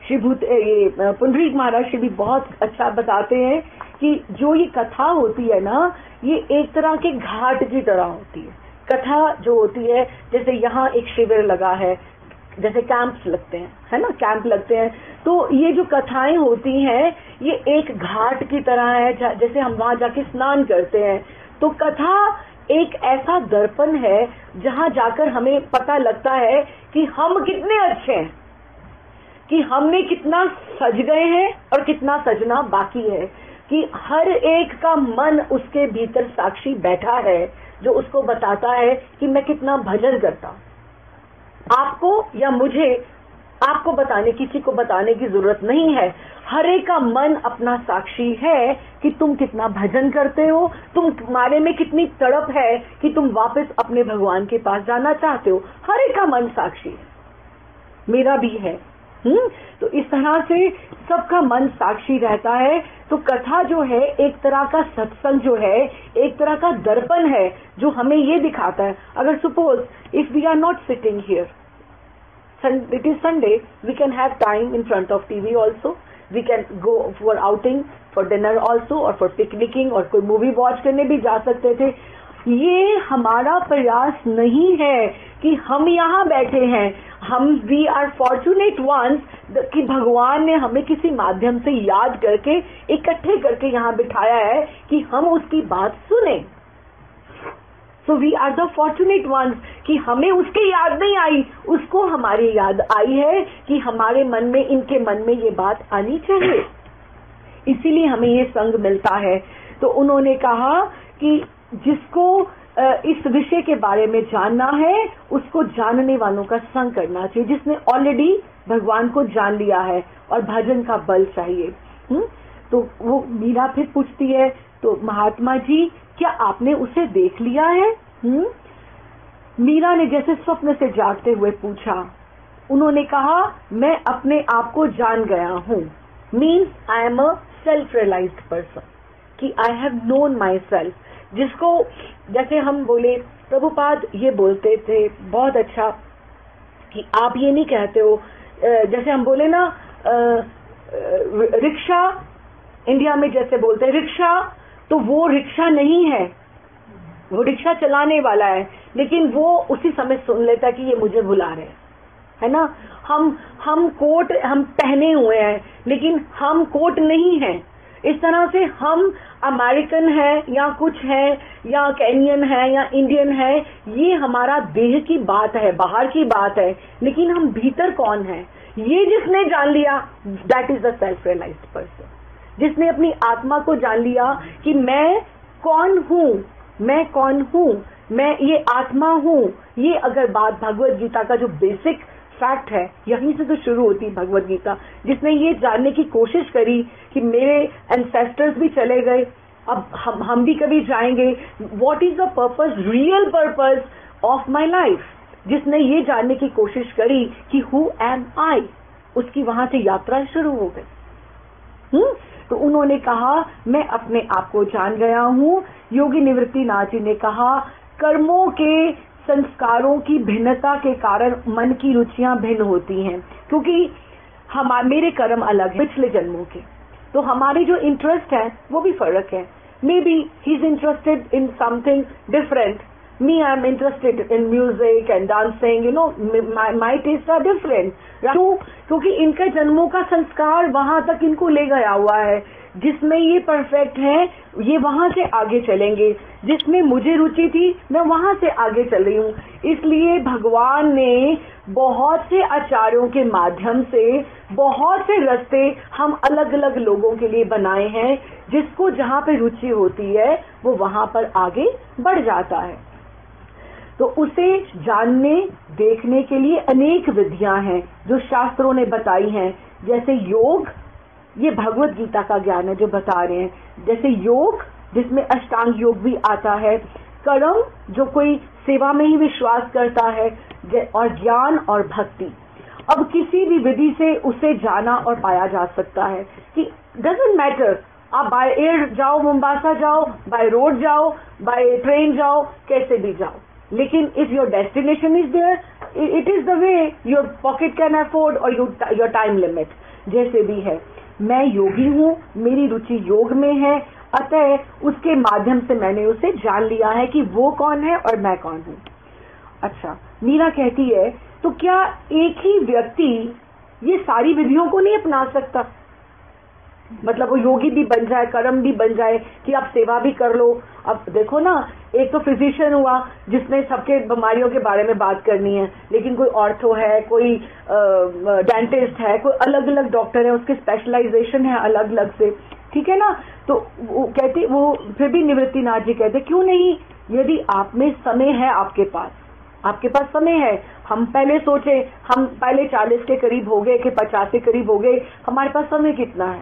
श्री पुंडरीक महाराज भी बहुत अच्छा बताते हैं कि जो ये कथा होती है ना, ये एक तरह के घाट की तरह होती है। कथा जो होती है, जैसे यहाँ एक शिविर लगा है, जैसे कैंप्स लगते हैं, है ना, कैंप लगते हैं, तो ये जो कथाएं होती हैं, ये एक घाट की तरह है। जैसे हम वहां जाके स्नान करते हैं, तो कथा एक ऐसा दर्पण है जहां जाकर हमें पता लगता है कि हम कितने अच्छे हैं, कि हमने कितना सज गए हैं और कितना सजना बाकी है, कि हर एक का मन उसके भीतर साक्षी बैठा है जो उसको बताता है कि मैं कितना भजन करता हूं। आपको या मुझे आपको बताने, किसी को बताने की जरूरत नहीं है। हर एक का मन अपना साक्षी है कि तुम कितना भजन करते हो, तुम्हारे में कितनी तड़प है कि तुम वापस अपने भगवान के पास जाना चाहते हो। हर एक का मन साक्षी है, मेरा भी है। तो इस तरह से सबका मन साक्षी रहता है। तो कथा जो है एक तरह का सत्संग जो है, एक तरह का दर्पण है जो हमें ये दिखाता है। अगर suppose if we are not sitting here, it is Sunday, we can have time in front of TV also, we can go for outing, for dinner also, or for picnicking, और कोई मूवी वॉच करने भी जा सकते थे। ये हमारा प्रयास नहीं है कि हम यहाँ बैठे हैं, हम वी आर फॉर्चुनेट वंस कि भगवान ने हमें किसी माध्यम से याद करके इकट्ठे करके यहाँ बिठाया है कि हम उसकी बात सुने। So we are the fortunate ones कि हमें उसकी याद नहीं आई, उसको हमारी याद आई है कि हमारे मन में, इनके मन में ये बात आनी चाहिए, इसीलिए हमें ये संग मिलता है। तो उन्होंने कहा कि जिसको इस विषय के बारे में जानना है, उसको जानने वालों का संग करना चाहिए, जिसने ऑलरेडी भगवान को जान लिया है, और भजन का बल चाहिए। तो वो मीरा फिर पूछती है, तो महात्मा जी क्या आपने उसे देख लिया है? मीरा ने जैसे स्वप्न से जागते हुए पूछा। उन्होंने कहा, मैं अपने आप को जान गया हूँ, means I am a self realised person, कि I have known myself. जिसको जैसे हम बोले, प्रभुपाद ये बोलते थे बहुत अच्छा कि आप ये नहीं कहते हो, जैसे हम बोले ना रिक्शा, इंडिया में जैसे बोलते हैं रिक्शा, तो वो रिक्शा नहीं है, वो रिक्शा चलाने वाला है, लेकिन वो उसी समय सुन लेता कि ये मुझे बुला रहे हैं, है ना। हम कोट हम पहने हुए हैं, लेकिन हम कोट नहीं है। इस तरह से हम अमेरिकन है या कुछ है, या केनियन है या इंडियन है, ये हमारा देह की बात है, बाहर की बात है, लेकिन हम भीतर कौन है, ये जिसने जान लिया, that is the self realised person. जिसने अपनी आत्मा को जान लिया कि मैं कौन हूँ, मैं कौन हूँ, मैं ये आत्मा हूँ, ये अगर बात भगवत गीता का जो बेसिक फैक्ट है, यहीं से तो शुरू होती है भगवत गीता। जिसने ये जानने की कोशिश करी कि मेरे एंसेस्टर्स भी चले गए, अब हम भी कभी जाएंगे, what is the purpose, real purpose of my life, जिसने ये जानने की कोशिश करी कि हु एम आई, उसकी वहां से यात्रा शुरू हो गई। तो उन्होंने कहा मैं अपने आप को जान गया हूँ। योगी निवृत्तिनाथ जी ने कहा कर्मों के संस्कारों की भिन्नता के कारण मन की रुचियां भिन्न होती हैं, क्योंकि मेरे कर्म अलग है पिछले जन्मों के, तो हमारे जो इंटरेस्ट है वो भी फर्क है। Maybe he is interested in something different, me I am interested in music and dancing, you know, my taste are different, क्योंकि इनका जन्मों का संस्कार वहां तक इनको ले गया हुआ है। जिसमें ये परफेक्ट है ये वहां से आगे चलेंगे, जिसमें मुझे रुचि थी मैं वहां से आगे चल रही हूँ। इसलिए भगवान ने बहुत से आचार्यों के माध्यम से बहुत से रास्ते हम अलग अलग लोगों के लिए बनाए हैं, जिसको जहाँ पे रुचि होती है वो वहां पर आगे बढ़ जाता है। तो उसे जानने देखने के लिए अनेक विधियां हैं जो शास्त्रों ने बताई हैं, जैसे योग, ये भगवत गीता का ज्ञान है जो बता रहे हैं, जैसे योग जिसमें अष्टांग योग भी आता है, कर्म जो कोई सेवा में ही विश्वास करता है, और ज्ञान और भक्ति। अब किसी भी विधि से उसे जाना और पाया जा सकता है कि डजंट मैटर आप बाय एयर जाओ, मुंबासा जाओ, बाय रोड जाओ, बाय ट्रेन जाओ, कैसे भी जाओ, लेकिन if your destination is there, it is the way your pocket can afford और योर टाइम लिमिट, जैसे भी है। मैं योगी हूँ, मेरी रुचि योग में है, अतः उसके माध्यम से मैंने उसे जान लिया है कि वो कौन है और मैं कौन हूँ। अच्छा, मीरा कहती है तो क्या एक ही व्यक्ति ये सारी विधियों को नहीं अपना सकता? मतलब वो योगी भी बन जाए, कर्म भी बन जाए, कि आप सेवा भी कर लो। अब देखो ना, एक तो फिजिशियन हुआ जिसने सबके बीमारियों के बारे में बात करनी है, लेकिन कोई ऑर्थो है, कोई डेंटिस्ट है, कोई अलग अलग डॉक्टर है, उसके स्पेशलाइजेशन है अलग अलग से, ठीक है ना। तो वो कहते, वो फिर भी निवृत्तिनाथ जी कहते क्यों नहीं, यदि आप में समय है, आपके पास समय है। हम पहले सोचे, हम पहले 40 के करीब हो गए कि 50 के करीब हो गए, हमारे पास समय कितना है,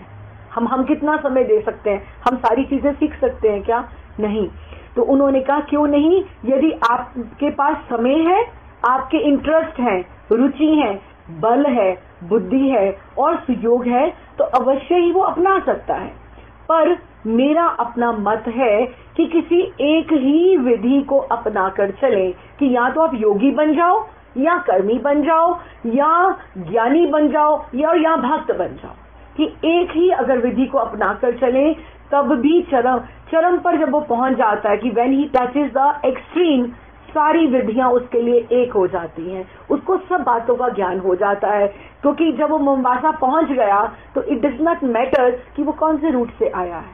हम कितना समय दे सकते हैं, हम सारी चीजें सीख सकते हैं क्या? नहीं। तो उन्होंने कहा क्यों नहीं, यदि आपके पास समय है, आपके इंटरेस्ट हैं, रुचि है, बल है, बुद्धि है और सुयोग है, तो अवश्य ही वो अपना सकता है। पर मेरा अपना मत है कि किसी एक ही विधि को अपना कर चलें, कि या तो आप योगी बन जाओ, या कर्मी बन जाओ, या ज्ञानी बन जाओ, या भक्त बन जाओ, कि एक ही अगर विधि को अपना कर चले, तब भी चरम पर जब वो पहुंच जाता है कि when he touches the extreme, सारी विधियां उसके लिए एक हो जाती हैं, उसको सब बातों का ज्ञान हो जाता है। क्योंकि जब वो मुंबासा पहुंच गया तो इट डज नॉट मैटर कि वो कौन से रूट से आया है,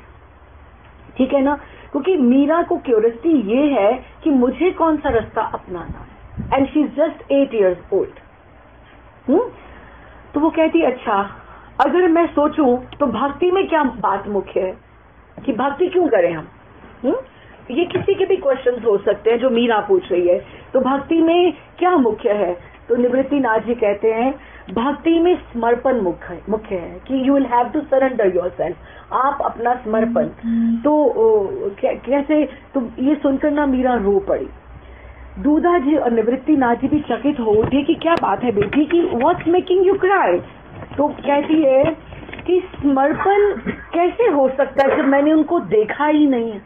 ठीक है ना। क्योंकि मीरा को क्यूरियोसिटी ये है कि मुझे कौन सा रास्ता अपनाना है, and she is just 8 years old। तो वो कहती अच्छा, अगर मैं सोचूं तो भक्ति में क्या बात मुख्य है, कि भक्ति क्यों करें हम? ये किसी के भी क्वेश्चंस हो सकते हैं जो मीरा पूछ रही है। तो भक्ति में क्या मुख्य है? तो निवृत्तिनाथ जी कहते हैं भक्ति में समर्पण मुख्य है, कि you will have to surrender yourself, आप अपना समर्पण। तो कैसे? तो ये सुनकर ना मीरा रो पड़ी। दूधा जी और निवृत्तिनाथ जी भी चकित हो उठी कि क्या बात है बेटी, कि व्हाट्स मेकिंग यू क्राई? तो कहती है कि समर्पण कैसे हो सकता है जब मैंने उनको देखा ही नहीं है।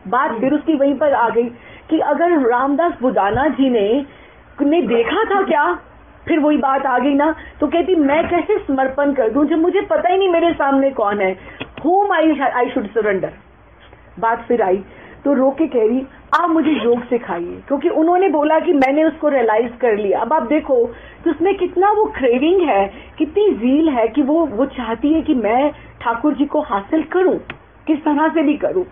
बात फिर उसकी वहीं पर आ गई कि अगर रामदास बुदाना जी ने देखा था क्या, फिर वही बात आ गई ना। तो कहती मैं कैसे समर्पण कर दूं जब मुझे पता ही नहीं मेरे सामने कौन है, whom I should surrender। बात फिर आई तो रो के कह रही आप मुझे योग सिखाइए, क्योंकि उन्होंने बोला कि मैंने उसको रियलाइज कर लिया। अब आप देखो कि उसमें कितना वो क्रेविंग है, कितनी ज़ील है कि वो चाहती है कि मैं ठाकुर जी को हासिल करूं, किस तरह से भी करूं।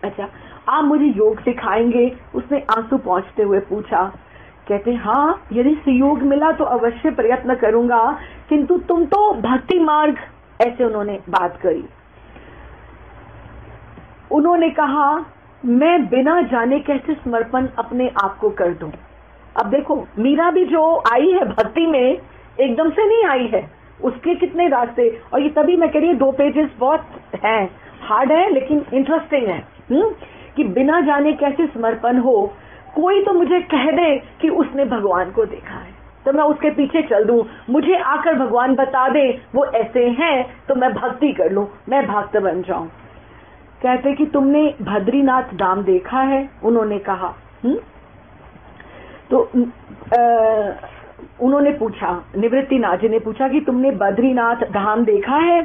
अच्छा, आप मुझे योग सिखाएंगे? उसने आंसू पोंछते हुए पूछा। कहते हाँ, यदि सहयोग मिला तो अवश्य प्रयत्न करूंगा, किंतु तुम तो भक्ति मार्ग, ऐसे उन्होंने बात करी। उन्होंने कहा मैं बिना जाने कैसे समर्पण अपने आप को कर दूं। अब देखो मीरा भी जो आई है भक्ति में एकदम से नहीं आई है, उसके कितने रास्ते, और ये तभी मैं कह रही हूँ 2 पेजेस बहुत हैं, हार्ड है लेकिन इंटरेस्टिंग है। कि बिना जाने कैसे समर्पण हो, कोई तो मुझे कह दे कि उसने भगवान को देखा है तो मैं उसके पीछे चल दूं, मुझे आकर भगवान बता दे वो ऐसे हैं तो मैं भक्ति कर लूं, मैं भक्त बन जाऊं। कहते कि तुमने बद्रीनाथ धाम देखा है? उन्होंने कहा तो उन्होंने पूछा, निवृत्तिनाथ जी ने पूछा कि तुमने बद्रीनाथ धाम देखा है?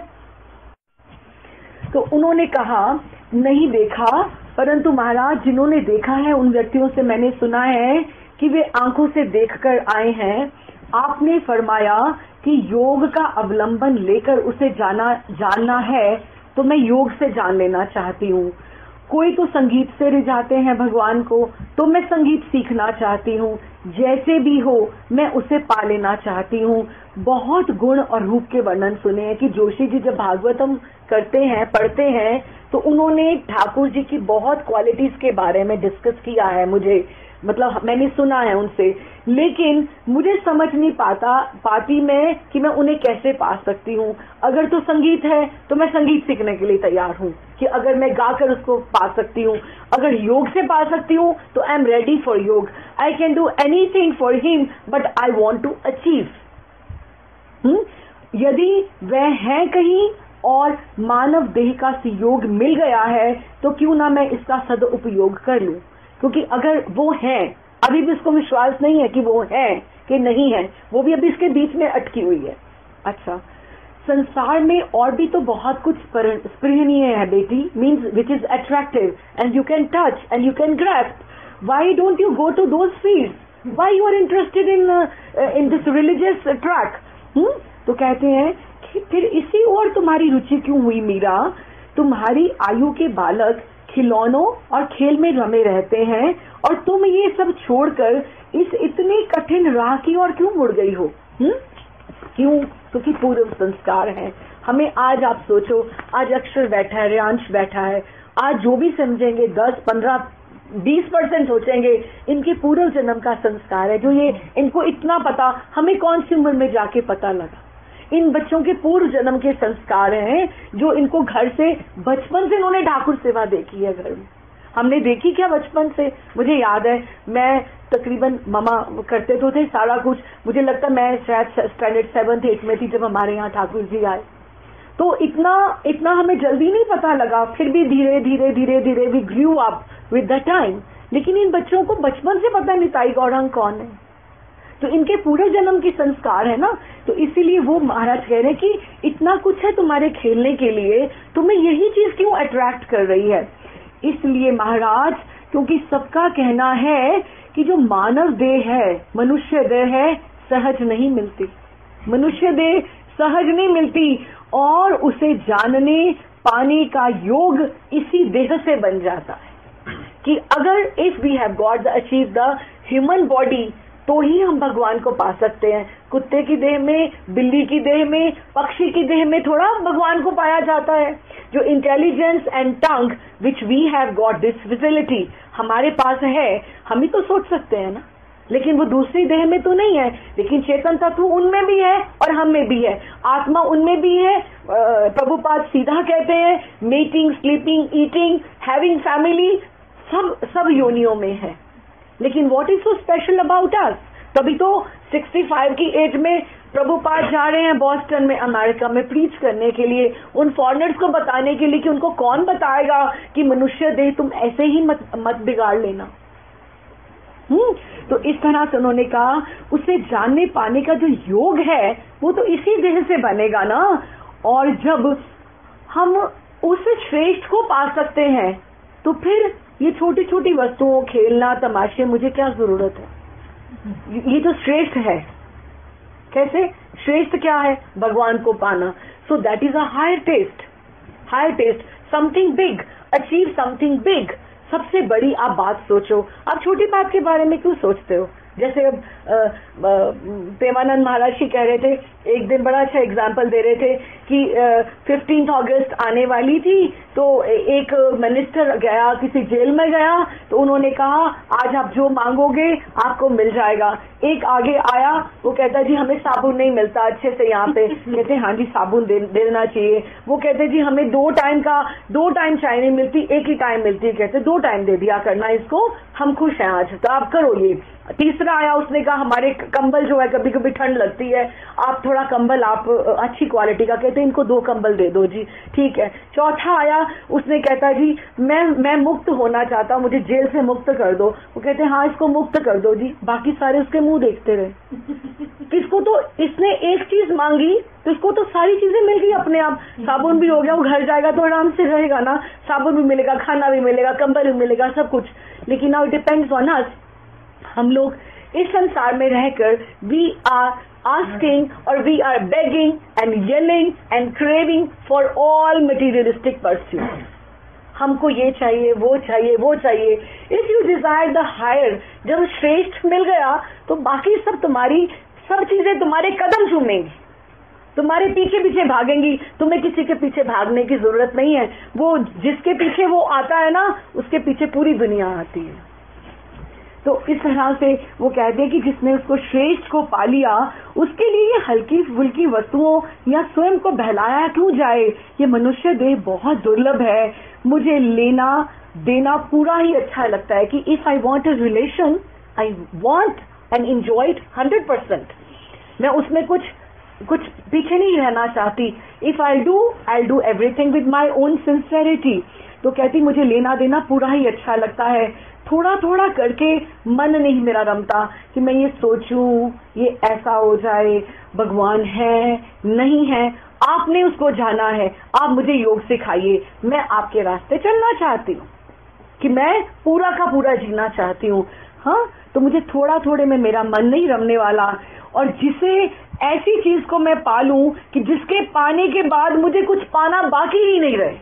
तो उन्होंने कहा नहीं देखा, परंतु महाराज जिन्होंने देखा है उन व्यक्तियों से मैंने सुना है कि वे आंखों से देखकर आए हैं। आपने फरमाया कि योग का अवलंबन लेकर उसे जानना है, तो मैं योग से जान लेना चाहती हूँ। कोई तो संगीत से रिझाते हैं भगवान को, तो मैं संगीत सीखना चाहती हूँ। जैसे भी हो मैं उसे पा लेना चाहती हूँ। बहुत गुण और रूप के वर्णन सुने हैं कि जोशी जी जब भागवतम करते हैं, पढ़ते हैं, तो उन्होंने ठाकुर जी की बहुत क्वालिटीज के बारे में डिस्कस किया है। मुझे मतलब मैंने सुना है उनसे, लेकिन मुझे समझ नहीं पाती मैं कि मैं उन्हें कैसे पा सकती हूँ। अगर तो संगीत है तो मैं संगीत सीखने के लिए तैयार हूँ कि अगर मैं गाकर उसको पा सकती हूँ। अगर योग से पा सकती हूँ तो आई am ready for yoga. I can do anything for him but I want to achieve. यदि वह है कहीं और मानव देह का संयोग मिल गया है तो क्यों ना मैं इसका सदुपयोग कर लूं, क्योंकि अगर वो है, अभी भी उसको विश्वास नहीं है कि वो है कि नहीं है, वो भी अभी इसके बीच में अटकी हुई है। अच्छा, संसार में और भी तो बहुत कुछ स्पृहणीय है बेटी, means which is attractive and you can touch and you can grasp. Why don't you go to those fields? Why you are interested in this religious track? तो कहते हैं कि फिर इसी ओर तुम्हारी रुचि क्यों हुई मीरा? तुम्हारी आयु के बालक खिलौनों और खेल में रमे रहते हैं और तुम ये सब छोड़कर इस इतनी कठिन राह की ओर क्यों मुड़ गई हो? क्यों? क्योंकि पूर्व संस्कार है। हमें आज आप सोचो, आज अक्षर बैठा है, रेयांश बैठा है, आज जो भी समझेंगे 10, 15, 20% सोचेंगे इनके पूर्व जन्म का संस्कार है। जो ये इनको इतना पता, हमें कौन सी उम्र में जाके पता लगा? इन बच्चों के पूर्व जन्म के संस्कार हैं जो इनको घर से, बचपन से इन्होंने ठाकुर सेवा देखी है। घर में हमने देखी क्या बचपन से? मुझे याद है, मैं तकरीबन मामा करते तो थे सारा कुछ। मुझे लगता मैं शायद स्टैंडर्ड 7th 8th में थी जब हमारे यहाँ ठाकुर जी आए। तो इतना हमें जल्दी नहीं पता लगा, फिर भी धीरे धीरे we grew up with the time. लेकिन इन बच्चों को बचपन से पता नहीं ताई गौरांग कौन है, तो इनके पूरे जन्म की संस्कार है ना। तो इसीलिए वो महाराज कह रहे हैं कि इतना कुछ है तुम्हारे खेलने के लिए, तुम्हें यही चीज क्यों अट्रैक्ट कर रही है? इसलिए महाराज, क्योंकि सबका कहना है कि जो मानव देह है, मनुष्य देह है, सहज नहीं मिलती। मनुष्य देह सहज नहीं मिलती और उसे जानने पाने का योग इसी देह से बन जाता है कि अगर if we have got achieve the human body तो ही हम भगवान को पा सकते हैं। कुत्ते की देह में, बिल्ली की देह में, पक्षी की देह में थोड़ा भगवान को पाया जाता है। जो intelligence and tongue which we have got this facility हमारे पास है, हम ही तो सोच सकते हैं ना, लेकिन वो दूसरी देह में तो नहीं है। लेकिन चेतन तत्व उनमें भी है और हम में भी है, आत्मा उनमें भी है। प्रभुपाद सीधा कहते हैं meeting, sleeping, eating, having family सब योनियों में है। लेकिन what is so special about us? तभी तो 65 की एज में प्रभुपाद जा रहे हैं बॉस्टन में, अमेरिका में प्रीच करने के लिए, उन फॉरेनर्स को बताने के लिए कि उनको कौन बताएगा कि मनुष्य देह तुम ऐसे ही मत बिगाड़ लेना। तो इस तरह से उन्होंने कहा उसे जानने पाने का जो योग है वो तो इसी देह से बनेगा ना। और जब हम उस श्रेष्ठ को पा सकते हैं तो फिर ये छोटी छोटी वस्तुओं, खेलना, तमाशे, मुझे क्या जरूरत है? ये तो श्रेष्ठ है। कैसे श्रेष्ठ? क्या है? भगवान को पाना। So that is a higher test, something big, achieve something big. सबसे बड़ी आप बात सोचो। आप छोटी बात के बारे में क्यों सोचते हो? जैसे अब प्रेमानंद महाराज जी कह रहे थे, एक दिन बड़ा अच्छा एग्जाम्पल दे रहे थे कि 15 अगस्त आने वाली थी, तो एक मिनिस्टर गया, किसी जेल में गया, तो उन्होंने कहा आज आप जो मांगोगे आपको मिल जाएगा। एक आगे आया, वो कहता जी हमें साबुन नहीं मिलता अच्छे से यहाँ पे। कहते हाँ जी साबुन देना चाहिए। वो कहते जी हमें 2 टाइम चाय नहीं मिलती, एक ही टाइम मिलती है। कहते 2 टाइम दे दिया करना इसको, हम खुश हैं आज, तो आप करो ये। तीसरा आया, उसने कहा हमारे कंबल जो है कभी कभी ठंड लगती है, आप थोड़ा कंबल आप अच्छी क्वालिटी का, कहते इनको 2 कंबल दे दो जी, ठीक है। चौथा आया, उसने कहता जी मैं मुक्त होना चाहता हूँ, मुझे जेल से मुक्त कर दो। वो कहते हाँ इसको मुक्त कर दो जी। बाकी सारे उसके मुंह देखते रहे। किसको तो इसने एक चीज मांगी तो इसको तो सारी चीजें मिल गई अपने आप। साबुन भी हो गया, वो घर जाएगा तो आराम से रहेगा ना, साबुन भी मिलेगा, खाना भी मिलेगा, कंबल भी मिलेगा, सब कुछ। लेकिन now it depends on us. हम लोग इस संसार में रहकर we are asking or we are begging and yelling and craving for all materialistic pursuits. हमको ये चाहिए, वो चाहिए, वो चाहिए। If you desire the higher, जब श्रेष्ठ मिल गया तो बाकी सब चीजें तुम्हारे कदम चूमेंगी, तुम्हारे पीछे पीछे भागेंगी। तुम्हें किसी के पीछे भागने की जरूरत नहीं है। वो जिसके पीछे वो आता है ना, उसके पीछे पूरी दुनिया आती है। तो इस तरह से वो कहते हैं कि जिसने उसको श्रेष्ठ को पा लिया, उसके लिए ये हल्की फुल्की वस्तुओं या स्वयं को बहलाया क्यों जाए। ये मनुष्य देह बहुत दुर्लभ है। मुझे लेना देना पूरा ही अच्छा लगता है कि if I want a relation, I want and enjoy it 100%। मैं उसमें कुछ पीछे नहीं रहना चाहती। If I do everything with my own sincerity. तो कहती मुझे लेना देना पूरा ही अच्छा लगता है। थोड़ा थोड़ा करके मन नहीं मेरा रमता कि मैं ये सोचूं ये ऐसा हो जाए, भगवान है नहीं है, आपने उसको जाना है, आप मुझे योग सिखाइए, मैं आपके रास्ते चलना चाहती हूँ कि मैं पूरा का पूरा जीना चाहती हूँ। हाँ, तो मुझे थोड़ा थोड़े में मेरा मन नहीं रमने वाला। और जिसे ऐसी चीज को मैं पालूं कि जिसके पाने के बाद मुझे कुछ पाना बाकी ही नहीं रहे।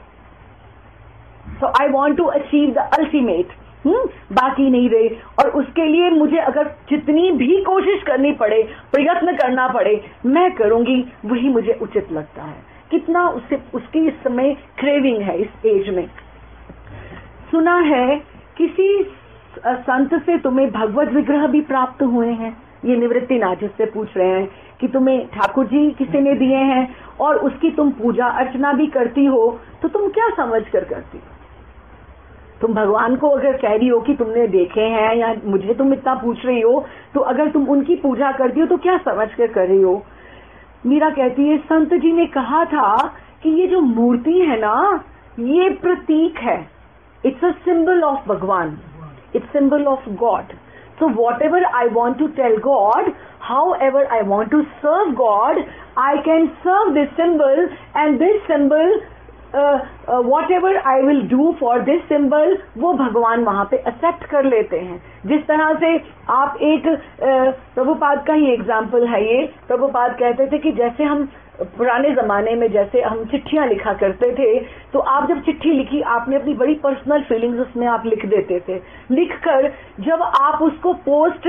So I want to achieve the ultimate, बाकी नहीं रहे। और उसके लिए मुझे अगर जितनी भी कोशिश करनी पड़े, प्रयत्न करना पड़े, मैं करूंगी, वही मुझे उचित लगता है। कितना उसकी इस समय क्रेविंग है इस एज में। सुना है किसी संत से तुम्हें भगवत विग्रह भी प्राप्त हुए हैं। ये निवृत्तिनाथ जिससे पूछ रहे हैं कि तुम्हें ठाकुर जी किसी ने दिए हैं और उसकी तुम पूजा अर्चना भी करती हो, तो तुम क्या समझ कर करती हो? तुम भगवान को अगर कह रही हो कि तुमने देखे हैं, या मुझे तुम इतना पूछ रही हो, तो अगर तुम उनकी पूजा करती हो तो क्या समझ कर रही हो? मीरा कहती है संत जी ने कहा था कि ये जो मूर्ति है ना, ये प्रतीक है, इट्स अ सिंबल ऑफ भगवान, it's symbol of God. So whatever I want to tell God, however I want to serve God, I can serve this symbol, and this symbol, whatever I will do for this symbol, वो भगवान वहाँ पे accept कर लेते हैं। जिस तरह से आप एक प्रभुपाद का ही एग्जाम्पल है ये। प्रभुपाद कहते थे कि जैसे हम पुराने जमाने में जैसे हम चिट्ठियां लिखा करते थे, तो आप जब चिट्ठी लिखी आपने अपनी बड़ी पर्सनल फीलिंग्स उसमें आप लिख देते थे। लिखकर जब आप उसको पोस्ट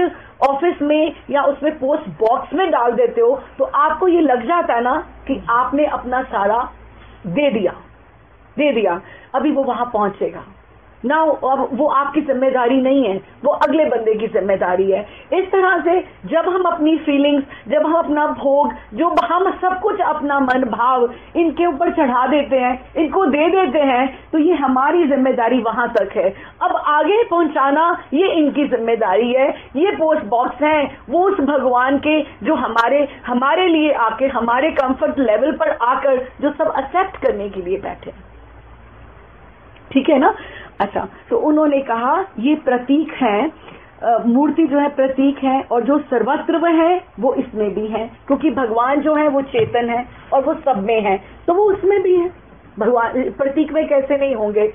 ऑफिस में या उसमें पोस्ट बॉक्स में डाल देते हो, तो आपको ये लग जाता है ना कि आपने अपना सारा दे दिया, अभी वो वहां पहुंचेगा ना, अब वो आपकी जिम्मेदारी नहीं है, वो अगले बंदे की जिम्मेदारी है। इस तरह से जब हम अपनी फीलिंग्स, जब हम अपना भोग, जो हम सब कुछ अपना मन भाव इनके ऊपर चढ़ा देते हैं, इनको दे देते हैं, तो ये हमारी जिम्मेदारी वहां तक है। अब आगे पहुंचाना ये इनकी जिम्मेदारी है। ये पोस्ट बॉक्स हैं, वो उस भगवान के जो हमारे लिए आके हमारे कंफर्ट लेवल पर आकर जो सब एक्सेप्ट करने के लिए बैठे। ठीक है ना? अच्छा, तो उन्होंने कहा ये प्रतीक है, मूर्ति जो है प्रतीक है, और जो सर्वत्र है वो इसमें भी है, क्योंकि भगवान जो है वो चेतन है और वो सब में है, तो वो उसमें भी है। भगवान प्रतीक में कैसे नहीं होंगे?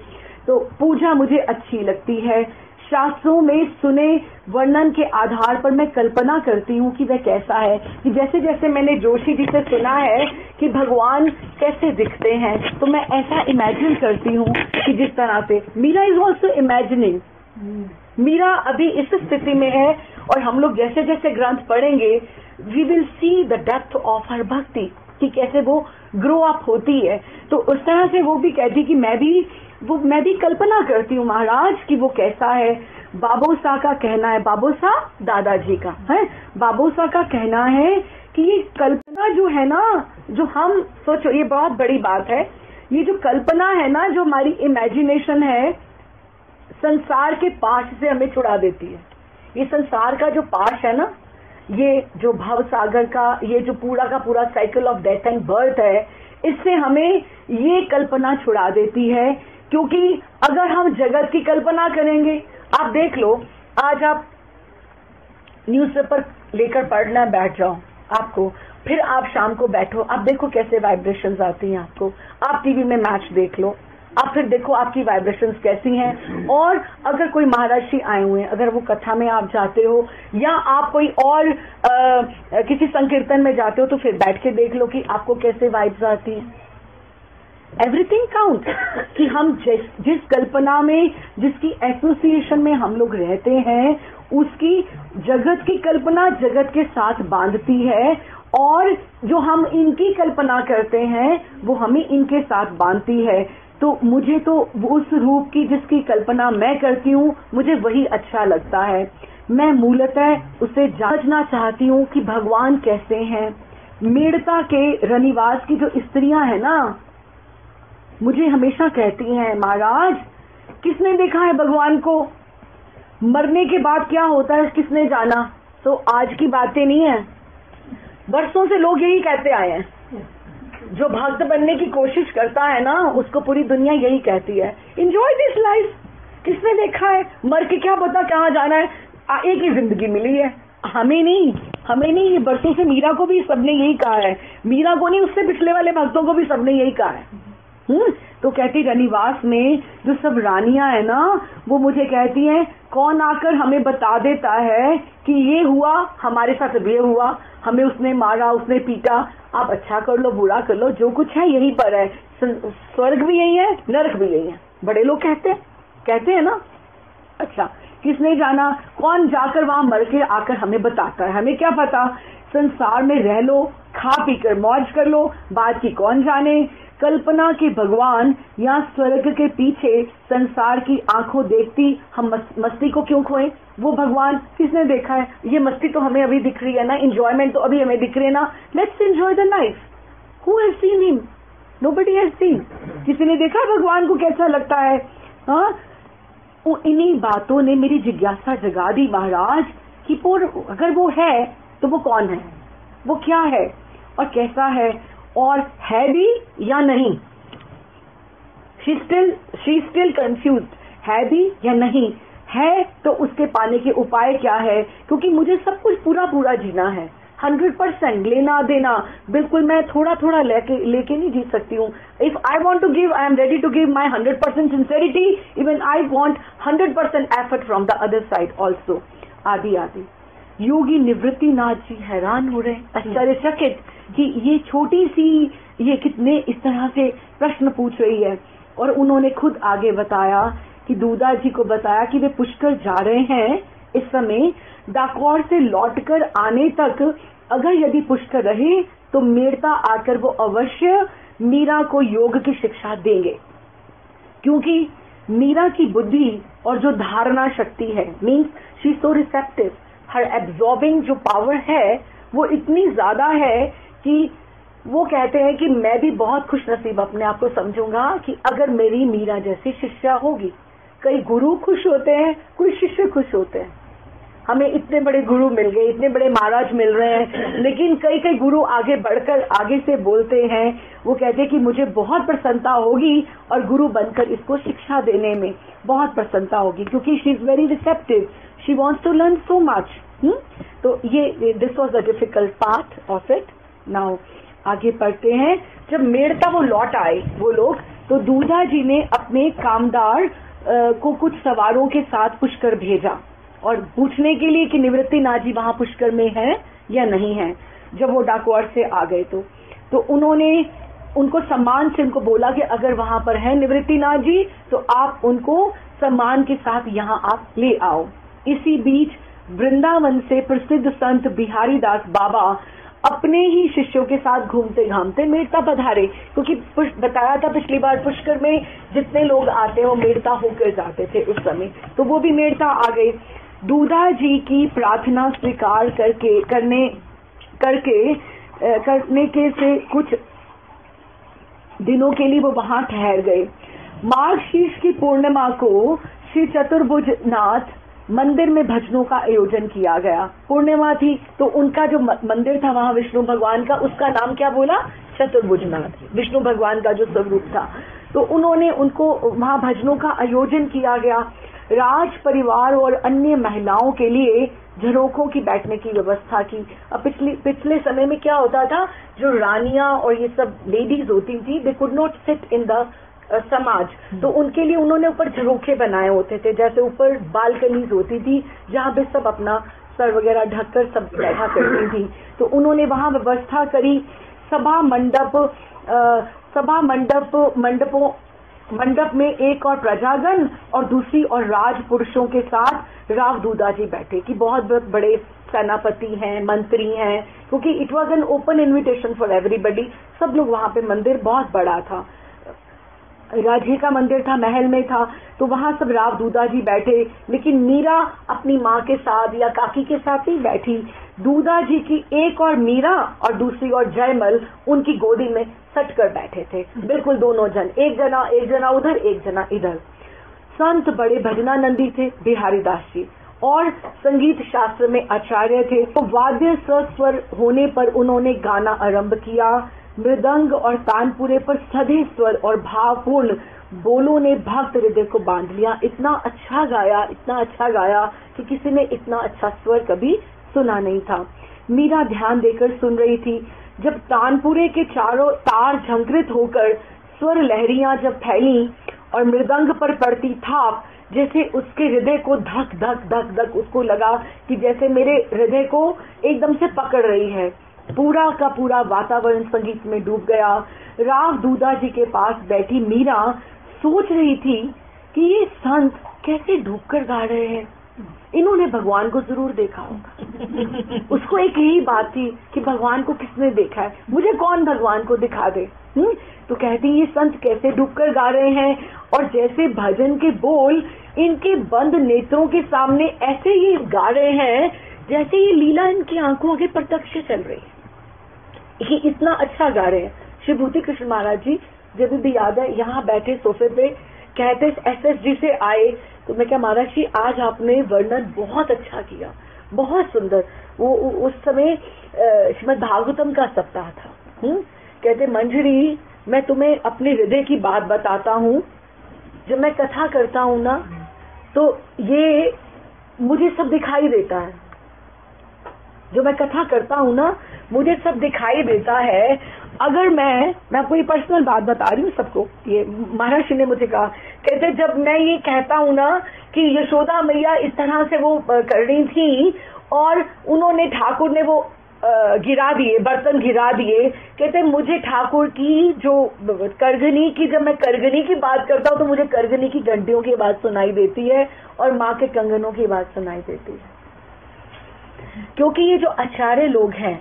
तो पूजा मुझे अच्छी लगती है। शास्त्रों में सुने वर्णन के आधार पर मैं कल्पना करती हूँ कि वह कैसा है। कि जैसे जैसे मैंने जोशी जी से सुना है कि भगवान कैसे दिखते हैं, तो मैं ऐसा इमेजिन करती हूँ कि जिस तरह से Meera is also imagining, Meera अभी इस स्थिति में है और हम लोग जैसे जैसे ग्रंथ पढ़ेंगे we will see the depth of her bhakti कि कैसे वो ग्रो अप होती है। तो उस तरह से वो भी कहती कि मैं भी कल्पना करती हूँ महाराज कि वो कैसा है। बाबोसा का कहना है, बाबोसा दादाजी का है, बाबोसा का कहना है कि ये कल्पना जो है ना, जो हम सोचो, ये बहुत बड़ी बात है, ये जो कल्पना है ना, जो हमारी इमेजिनेशन है, संसार के पाश से हमें छुड़ा देती है। ये संसार का जो पाश है ना, ये जो भव सागर का ये जो पूरा का पूरा cycle of death and birth है, इससे हमें ये कल्पना छुड़ा देती है। क्योंकि अगर हम जगत की कल्पना करेंगे, आप देख लो, आज आप न्यूज़पेपर लेकर पढ़ना बैठ जाओ आपको, फिर आप शाम को बैठो, आप देखो कैसे वाइब्रेशंस आती हैं आपको, आप टीवी में मैच देख लो, आप फिर देखो आपकी वाइब्रेशंस कैसी हैं। और अगर कोई महाराष्ट्री आए हुए हैं, अगर वो कथा में आप जाते हो या आप कोई और किसी संकीर्तन में जाते हो, तो फिर बैठ के देख लो कि आपको कैसे वाइब्स आती हैं। एवरीथिंग काउंट कि हम जिस कल्पना में, जिसकी एसोसिएशन में हम लोग रहते हैं, उसकी जगत की कल्पना जगत के साथ बांधती है, और जो हम इनकी कल्पना करते हैं वो हमें इनके साथ बांधती है। तो मुझे तो उस रूप की जिसकी कल्पना मैं करती हूँ, मुझे वही अच्छा लगता है। मैं मूलतः उसे जानना चाहती हूँ कि भगवान कैसे हैं। मेड़ता के रनिवास की जो स्त्रियां हैं ना, मुझे हमेशा कहती हैं, महाराज किसने देखा है भगवान को, मरने के बाद क्या होता है किसने जाना। तो आज की बातें नहीं है, वर्षों से लोग यही कहते आए हैं। जो भक्त बनने की कोशिश करता है ना, उसको पूरी दुनिया यही कहती है, एंजॉय दिस लाइफ। किसने देखा है, मर के क्या पता कहाँ जाना है, एक ही जिंदगी मिली है। हमें नहीं, ये बरसों से मीरा को भी सबने यही कहा है, मीरा को नहीं, उससे पिछले वाले भक्तों को भी सबने यही कहा है। तो कहती रनिवास में जो सब रानियां है ना, वो मुझे कहती हैं, कौन आकर हमें बता देता है कि ये हुआ हमारे साथ, ये हुआ, हमें उसने मारा, उसने पीटा। आप अच्छा कर लो, बुरा कर लो, जो कुछ है यहीं पर है, स्वर्ग भी यही है, नरक भी यही है। बड़े लोग कहते हैं ना। अच्छा, किसने जाना, कौन जाकर वहां मर के आकर हमें बताता है, हमें क्या पता। संसार में रह लो, खा पी कर मौज कर लो, बाद की कौन जाने। कल्पना के भगवान या स्वर्ग के पीछे संसार की आंखों देखती हम मस्ती को क्यों खोएं। वो भगवान किसने देखा है, ये मस्ती तो हमें अभी दिख रही है ना, एंजॉयमेंट तो अभी हमें दिख रही है ना, let's enjoy the life. Who has seen him, nobody has seen. किसी ने देखा भगवान को कैसा लगता है। हाँ, इन्हीं बातों ने मेरी जिज्ञासा जगा दी महाराज कि अगर वो है तो वो कौन है, वो क्या है और कैसा है, और है भी या नहीं। शी स्टिल कंफ्यूज्ड, है भी या नहीं है, तो उसके पाने के उपाय क्या है। क्योंकि मुझे सब कुछ पूरा जीना है, 100% लेना देना, बिल्कुल मैं थोड़ा थोड़ा लेके नहीं जी सकती हूँ। If I want to give, I am ready to give my 100% sincerity, even I want 100% effort from the other side also. Adi Yogi निवृत्ति नाथ जी हैरान हो रहे, आश्चर्यचकित कि ये छोटी सी, ये कितने इस तरह से प्रश्न पूछ रही है। और उन्होंने खुद आगे बताया कि दूधा जी को बताया कि वे पुष्कर जा रहे हैं इस समय, डाकोर से लौटकर आने तक अगर यदि पुष्कर रहे तो मेड़ता आकर वो अवश्य मीरा को योग की शिक्षा देंगे। क्योंकि मीरा की बुद्धि और जो धारणा शक्ति है, means she so receptive, her absorbing जो पावर है वो इतनी ज्यादा है कि वो कहते हैं कि मैं भी बहुत खुश नसीब अपने आप को समझूंगा कि अगर मेरी मीरा जैसी शिष्या होगी। कई गुरु खुश होते हैं, कोई शिष्य खुश होते हैं। हमें इतने बड़े गुरु मिल गए, इतने बड़े महाराज मिल रहे हैं, लेकिन कई गुरु आगे बढ़कर आगे से बोलते हैं, वो कहते हैं कि मुझे बहुत प्रसन्नता होगी और गुरु बनकर इसको शिक्षा देने में बहुत प्रसन्नता होगी, क्योंकि she is very receptive, she wants to learn so much. तो ये this was the difficult part of it. Now आगे पढ़ते हैं। जब मेड़ता वो लौट आए वो लोग, तो दूधा जी ने अपने कामदार को कुछ सवारों के साथ पुष्कर भेजा और पूछने के लिए कि निवृत्ति नाथ जी वहां पुष्कर में है या नहीं है। जब वो डाकोर से आ गए तो उन्होंने उनको सम्मान से उनको बोला कि अगर वहां पर है निवृत्तिनाथ जी तो आप उनको सम्मान के साथ यहाँ आप ले आओ। इसी बीच वृंदावन से प्रसिद्ध संत बिहारी दास बाबा अपने ही शिष्यों के साथ घूमते घामते मेड़ता पधारे, क्योंकि बताया था पिछली बार पुष्कर में जितने लोग आते हैं वो मेड़ता होकर जाते थे उस समय, तो वो भी मेड़ता आ गए। दूधा जी की प्रार्थना स्वीकार करने के से कुछ दिनों के लिए वो वहां ठहर गए। मार्गशीर्ष की पूर्णिमा को श्री चतुर्भुजनाथ मंदिर में भजनों का आयोजन किया गया। पूर्णिमा थी तो उनका जो मंदिर था वहां विष्णु भगवान का, उसका नाम क्या बोला? चतुर्भुजनाथ, विष्णु भगवान का जो स्वरूप था। तो उन्होंने उनको वहां भजनों का आयोजन किया गया। राज परिवार और अन्य महिलाओं के लिए झरोखों की बैठने की व्यवस्था की। अब पिछले समय में क्या होता था, जो रानियां और ये सब लेडीज होती थी, they could not sit in the समाज, तो उनके लिए उन्होंने ऊपर झरोखे बनाए होते थे, जैसे ऊपर बालकनीज होती थी जहां पे सब अपना सर वगैरह ढककर सब बैठा करती थी। तो उन्होंने वहां व्यवस्था करी। मंडप में एक और प्रजागण और दूसरी और राज पुरुषों के साथ राव दूधा जी बैठे कि बहुत बड़े सेनापति हैं, मंत्री हैं, क्योंकि it was an open invitation for everybody. सब लोग वहां पे, मंदिर बहुत बड़ा था, राज्य का मंदिर था, महल में था, तो वहां सब राव दूधा जी बैठे। लेकिन मीरा अपनी माँ के साथ या काकी के साथ ही बैठी। दूधा जी की एक और मीरा और दूसरी और जयमल उनकी गोदी में सट कर बैठे थे, बिल्कुल दोनों जन, एक जना उधर एक जना इधर। संत बड़े भजनानंदी थे बिहारी दास जी, और संगीत शास्त्र में आचार्य थे। तो वाद्य सस्वर होने पर उन्होंने गाना आरंभ किया। मृदंग और तानपुरे पर सधे स्वर और भावपूर्ण बोलों ने भक्त हृदय को बांध लिया। इतना अच्छा गाया कि किसी ने इतना अच्छा स्वर कभी सुना नहीं था। मीरा ध्यान देकर सुन रही थी। जब तानपुरे के चारों तार झंकृत होकर स्वर लहरियां जब फैली और मृदंग पर पड़ती थाप, जैसे उसके हृदय को धक धक धक धक उसको लगा कि जैसे मेरे हृदय को एकदम से पकड़ रही है। पूरा का पूरा वातावरण संगीत में डूब गया। राव दूधा जी के पास बैठी मीरा सोच रही थी कि ये संत कैसे डूबकर गा रहे हैं, इन्होंने भगवान को जरूर देखा होगा। उसको एक यही बात थी कि भगवान को किसने देखा है, मुझे कौन भगवान को दिखा दे। तो कहती ये संत कैसे डूबकर गा रहे हैं, और जैसे भजन के बोल इनके बंद नेत्रों के सामने ऐसे ये गा रहे हैं जैसे ये लीला इनकी आंखों आगे प्रत्यक्ष चल रही है। ये इतना अच्छा गा रहे हैं। श्री भूति कृष्ण महाराज जी जब भी याद है यहाँ बैठे सोफे पे, कहते SSG से आए, तो मैं क्या महाराज जी आज आपने वर्णन बहुत अच्छा किया, बहुत सुंदर। वो उस समय श्रीमद् भागवतम का सप्ताह था। कहते मंजरी मैं तुम्हें अपने हृदय की बात बताता हूँ, जब मैं कथा करता हूँ ना तो ये मुझे सब दिखाई देता है। जो मैं कथा करता हूँ ना मुझे सब दिखाई देता है। अगर मैं आपको ये पर्सनल बात बता रही हूँ सबको, ये महाराज ने मुझे कहा, कहते जब मैं ये कहता हूँ ना कि यशोदा मैया इस तरह से वो कर रही थी और उन्होंने ठाकुर ने वो गिरा दिए, बर्तन गिरा दिए, कहते मुझे ठाकुर की जो करगनी की, जब मैं करगनी की बात करता हूँ तो मुझे करगनी की घंटियों की आवाज सुनाई देती है और माँ के कंगनों की आवाज सुनाई देती है। क्योंकि ये जो आचार्य लोग हैं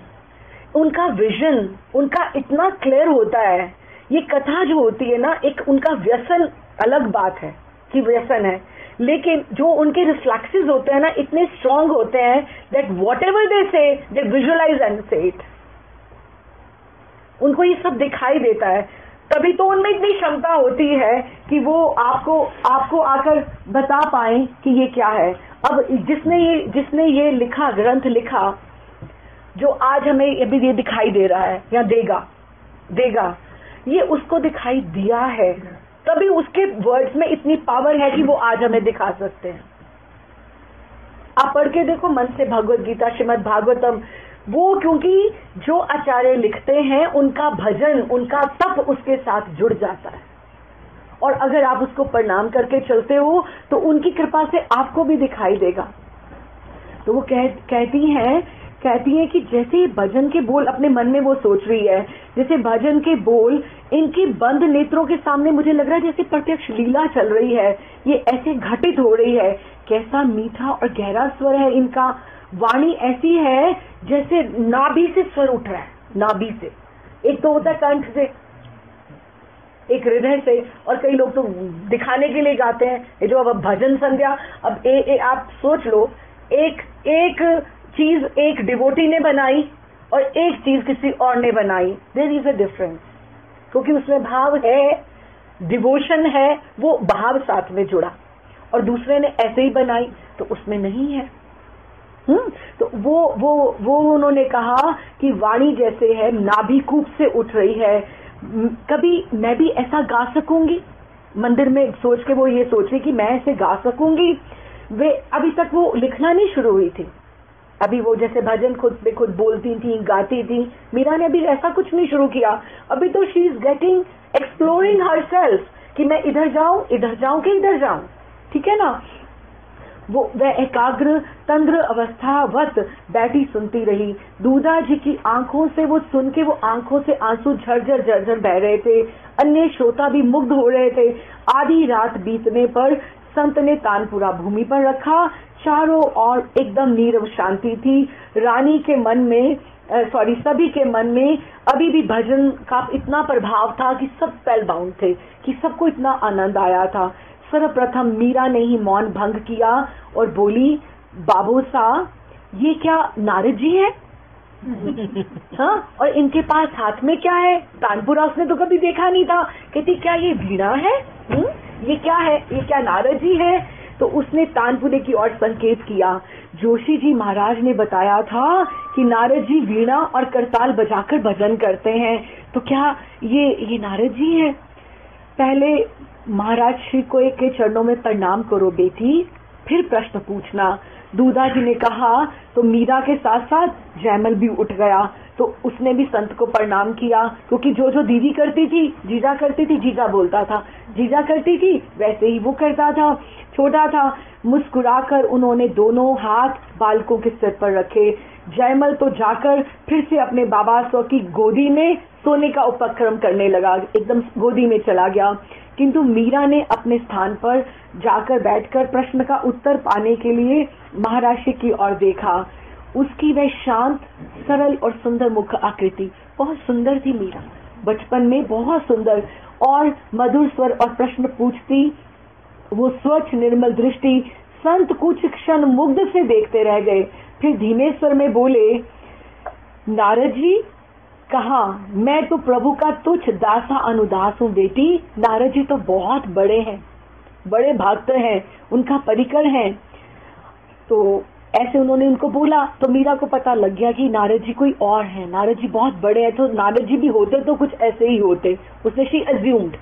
उनका विजन, उनका इतना क्लियर होता है। ये कथा जो होती है ना, एक उनका व्यसन अलग बात है कि व्यसन है, लेकिन जो उनके रिफ्लेक्सेस होते हैं ना इतने स्ट्रांग होते हैं दैट व्हाटएवर दे से दे विजुअलाइज एंड से इट। उनको ये सब दिखाई देता है, तभी तो उनमें इतनी क्षमता होती है कि वो आपको आकर बता पाए कि ये क्या है। अब जिसने ये लिखा, ग्रंथ लिखा, जो आज हमें अभी ये दिखाई दे रहा है या देगा, ये उसको दिखाई दिया है, तभी उसके वर्ड्स में इतनी पावर है कि वो आज हमें दिखा सकते हैं। आप पढ़ के देखो मन से भगवत गीता, श्रीमद् भागवतम, वो क्योंकि जो आचार्य लिखते हैं उनका भजन, उनका तप उसके साथ जुड़ जाता है, और अगर आप उसको प्रणाम करके चलते हो तो उनकी कृपा से आपको भी दिखाई देगा। तो वो कहती हैं कि जैसे भजन के बोल अपने मन में वो सोच रही है, जैसे भजन के बोल इनकी बंद नेत्रों के सामने मुझे लग रहा है जैसे प्रत्यक्ष लीला चल रही है, ये ऐसे घटित हो रही है। कैसा मीठा और गहरा स्वर है इनका। वाणी ऐसी है जैसे नाभि से स्वर उठ रहा है, नाभि से। एक तो होता है कंठ से, एक हृदय से, और कई लोग तो दिखाने के लिए गाते हैं। ये जो अब भजन संध्या, अब आप सोच लो, एक चीज एक डिवोटी ने बनाई और एक चीज किसी और ने बनाई, देयर इज अ डिफरेंस, क्योंकि उसमें भाव है, डिवोशन है, वो भाव साथ में जुड़ा, और दूसरे ने ऐसे ही बनाई तो उसमें नहीं है। तो वो उन्होंने कहा कि वाणी जैसे है, नाभि कूप से उठ रही है। कभी मैं भी ऐसा गा सकूंगी, मंदिर में सोच के वो ये सोचे कि मैं ऐसे गा सकूंगी। वे अभी तक वो लिखना नहीं शुरू हुई थी, अभी वो जैसे भजन खुद पे खुद बोलती थी, गाती थी। मीरा ने अभी ऐसा कुछ नहीं शुरू किया, अभी तो she is getting exploring herself कि मैं इधर जाऊं कि इधर जाऊं, ठीक है ना। वह एकाग्र तंद्र अवस्थावत बैठी सुनती रही। दूधा जी की आंखों से वो सुन के, वो आंखों से आंसू झरझर बह रहे थे। अन्य श्रोता भी मुग्ध हो रहे थे। आधी रात बीतने पर संत ने तानपुरा भूमि पर रखा। चारों ओर एकदम नीरव शांति थी। रानी के मन में सभी के मन में अभी भी भजन का इतना प्रभाव था कि सब स्पेल बाउंड थे, कि सबको इतना आनंद आया था। सर्वप्रथम मीरा ने ही मौन भंग किया और बोली, बाबूसा ये क्या नारद जी है? हाँ, और इनके पास हाथ में क्या है? तानपुरा उसने तो कभी देखा नहीं था। कहती क्या ये वीणा है? ये क्या है? ये क्या नारद जी है? तो उसने तानपुरे की ओर संकेत किया। जोशी जी महाराज ने बताया था कि नारद जी वीणा और करताल बजाकर भजन करते हैं, तो क्या ये नारद जी है? पहले महाराज श्री को के चरणों में प्रणाम करो बेटी, फिर प्रश्न पूछना। दूधा जी ने कहा तो मीरा के साथ साथ जयमल भी उठ गया, तो उसने भी संत को प्रणाम किया, क्योंकि जो दीदी करती थी, जीजा करती थी, जीजा बोलता था, जीजा करती थी वैसे ही वो करता था। छोटा था। मुस्कुराकर उन्होंने दोनों हाथ बालकों के सिर पर रखे। जयमल तो जाकर फिर से अपने बाबा सो की गोदी में सोने का उपक्रम करने लगा, एकदम गोदी में चला गया। किंतु मीरा ने अपने स्थान पर जाकर बैठकर प्रश्न का उत्तर पाने के लिए महाराज की ओर देखा। उसकी वह शांत, सरल और सुंदर मुख आकृति बहुत सुंदर थी। मीरा बचपन में बहुत सुंदर और मधुर स्वर और प्रश्न पूछती। वो स्वच्छ निर्मल दृष्टि संत कुछ क्षण मुग्ध से देखते रह गए, फिर धीमे स्वर में बोले, नारद जी कहा, मैं तो प्रभु का तुच्छ दासा अनुदास हूँ बेटी। नारद जी तो बहुत बड़े हैं, बड़े भक्त हैं, उनका परिकर हैं। तो ऐसे उन्होंने उनको बोला, तो मीरा को पता लग गया कि नारद जी कोई और है, नारद जी बहुत बड़े हैं, तो नारद जी भी होते तो कुछ ऐसे ही होते। उसने शी अज्यूम्ड।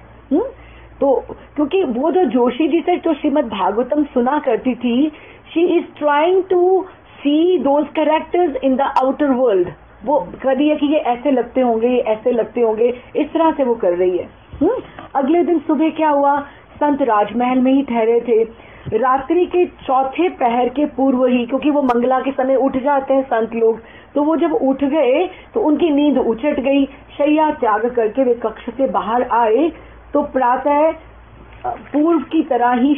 तो क्योंकि वो जो जोशी जी से तो श्रीमद् भागवतम सुना करती थी, she is trying to see those characters in the outer world. वो कर रही है कि ये ऐसे लगते होंगे, ये ऐसे लगते होंगे, इस तरह से वो कर रही है। अगले दिन सुबह क्या हुआ, संत राजमहल में ही ठहरे थे। रात्रि के चौथे पहर के पूर्व ही, क्योंकि वो मंगला के समय उठ जाते हैं संत लोग, तो वो जब उठ गए तो उनकी नींद उचट गई। शैया त्याग करके वे कक्ष से बाहर आए तो प्रातः पूर्व की तरह ही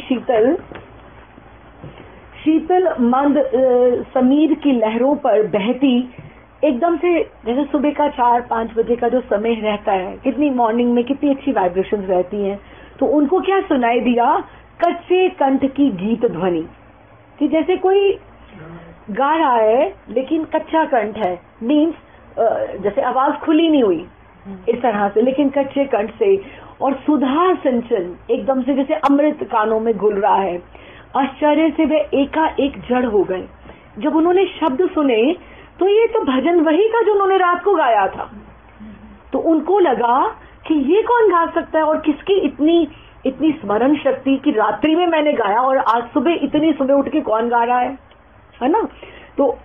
शीतल मंद समीर की लहरों पर बहती, एकदम से जैसे सुबह का 4-5 बजे का जो समय रहता है, कितनी मॉर्निंग में कितनी अच्छी वाइब्रेशंस रहती हैं, तो उनको क्या सुनाई दिया, कच्चे कंठ की गीत ध्वनि, कि जैसे कोई गा रहा है लेकिन कच्चा कंठ है, मीन्स जैसे आवाज खुली नहीं हुई इस तरह से, लेकिन कच्चे कंठ से, और सुधा सिंचन एकदम से जैसे अमृत कानों में घुल रहा है। आश्चर्य से वे एकाएक जड़ हो गए। जब उन्होंने शब्द सुने तो ये तो भजन वही था जो उन्होंने रात को गाया था। तो उनको लगा कि ये कौन गा सकता है, और किसकी इतनी स्मरण शक्ति कि रात्रि में मैंने गाया और आज सुबह इतनी सुबह उठ के कौन गा रहा है ना। तो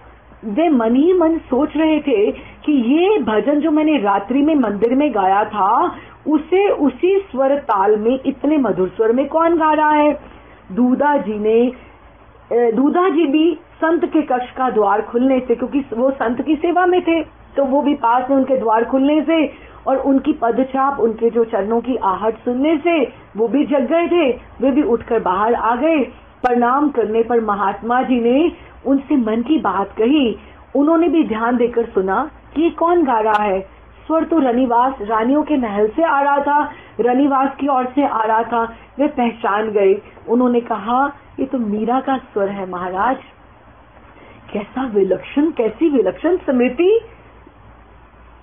वे मन ही मन सोच रहे थे कि ये भजन जो मैंने रात्रि में मंदिर में गाया था, उसे उसी स्वर ताल में इतने मधुर स्वर में कौन गा रहा है। दूधा जी भी संत के कक्ष का द्वार खुलने से, क्योंकि वो संत की सेवा में थे, तो वो भी पास में उनके द्वार खुलने से और उनकी पदचाप, उनके जो चरणों की आहट सुनने से वो भी जग गए थे। वे भी उठकर बाहर आ गए। प्रणाम करने पर महात्मा जी ने उनसे मन की बात कही। उन्होंने भी ध्यान देकर सुना कि ये कौन गा रहा है। स्वर तो रनिवास रानियों के महल से आ रहा था, रनिवास की ओर से आ रहा था। वे पहचान गए। उन्होंने कहा, ये तो मीरा का स्वर है महाराज। कैसा विलक्षण, कैसी विलक्षण स्मृति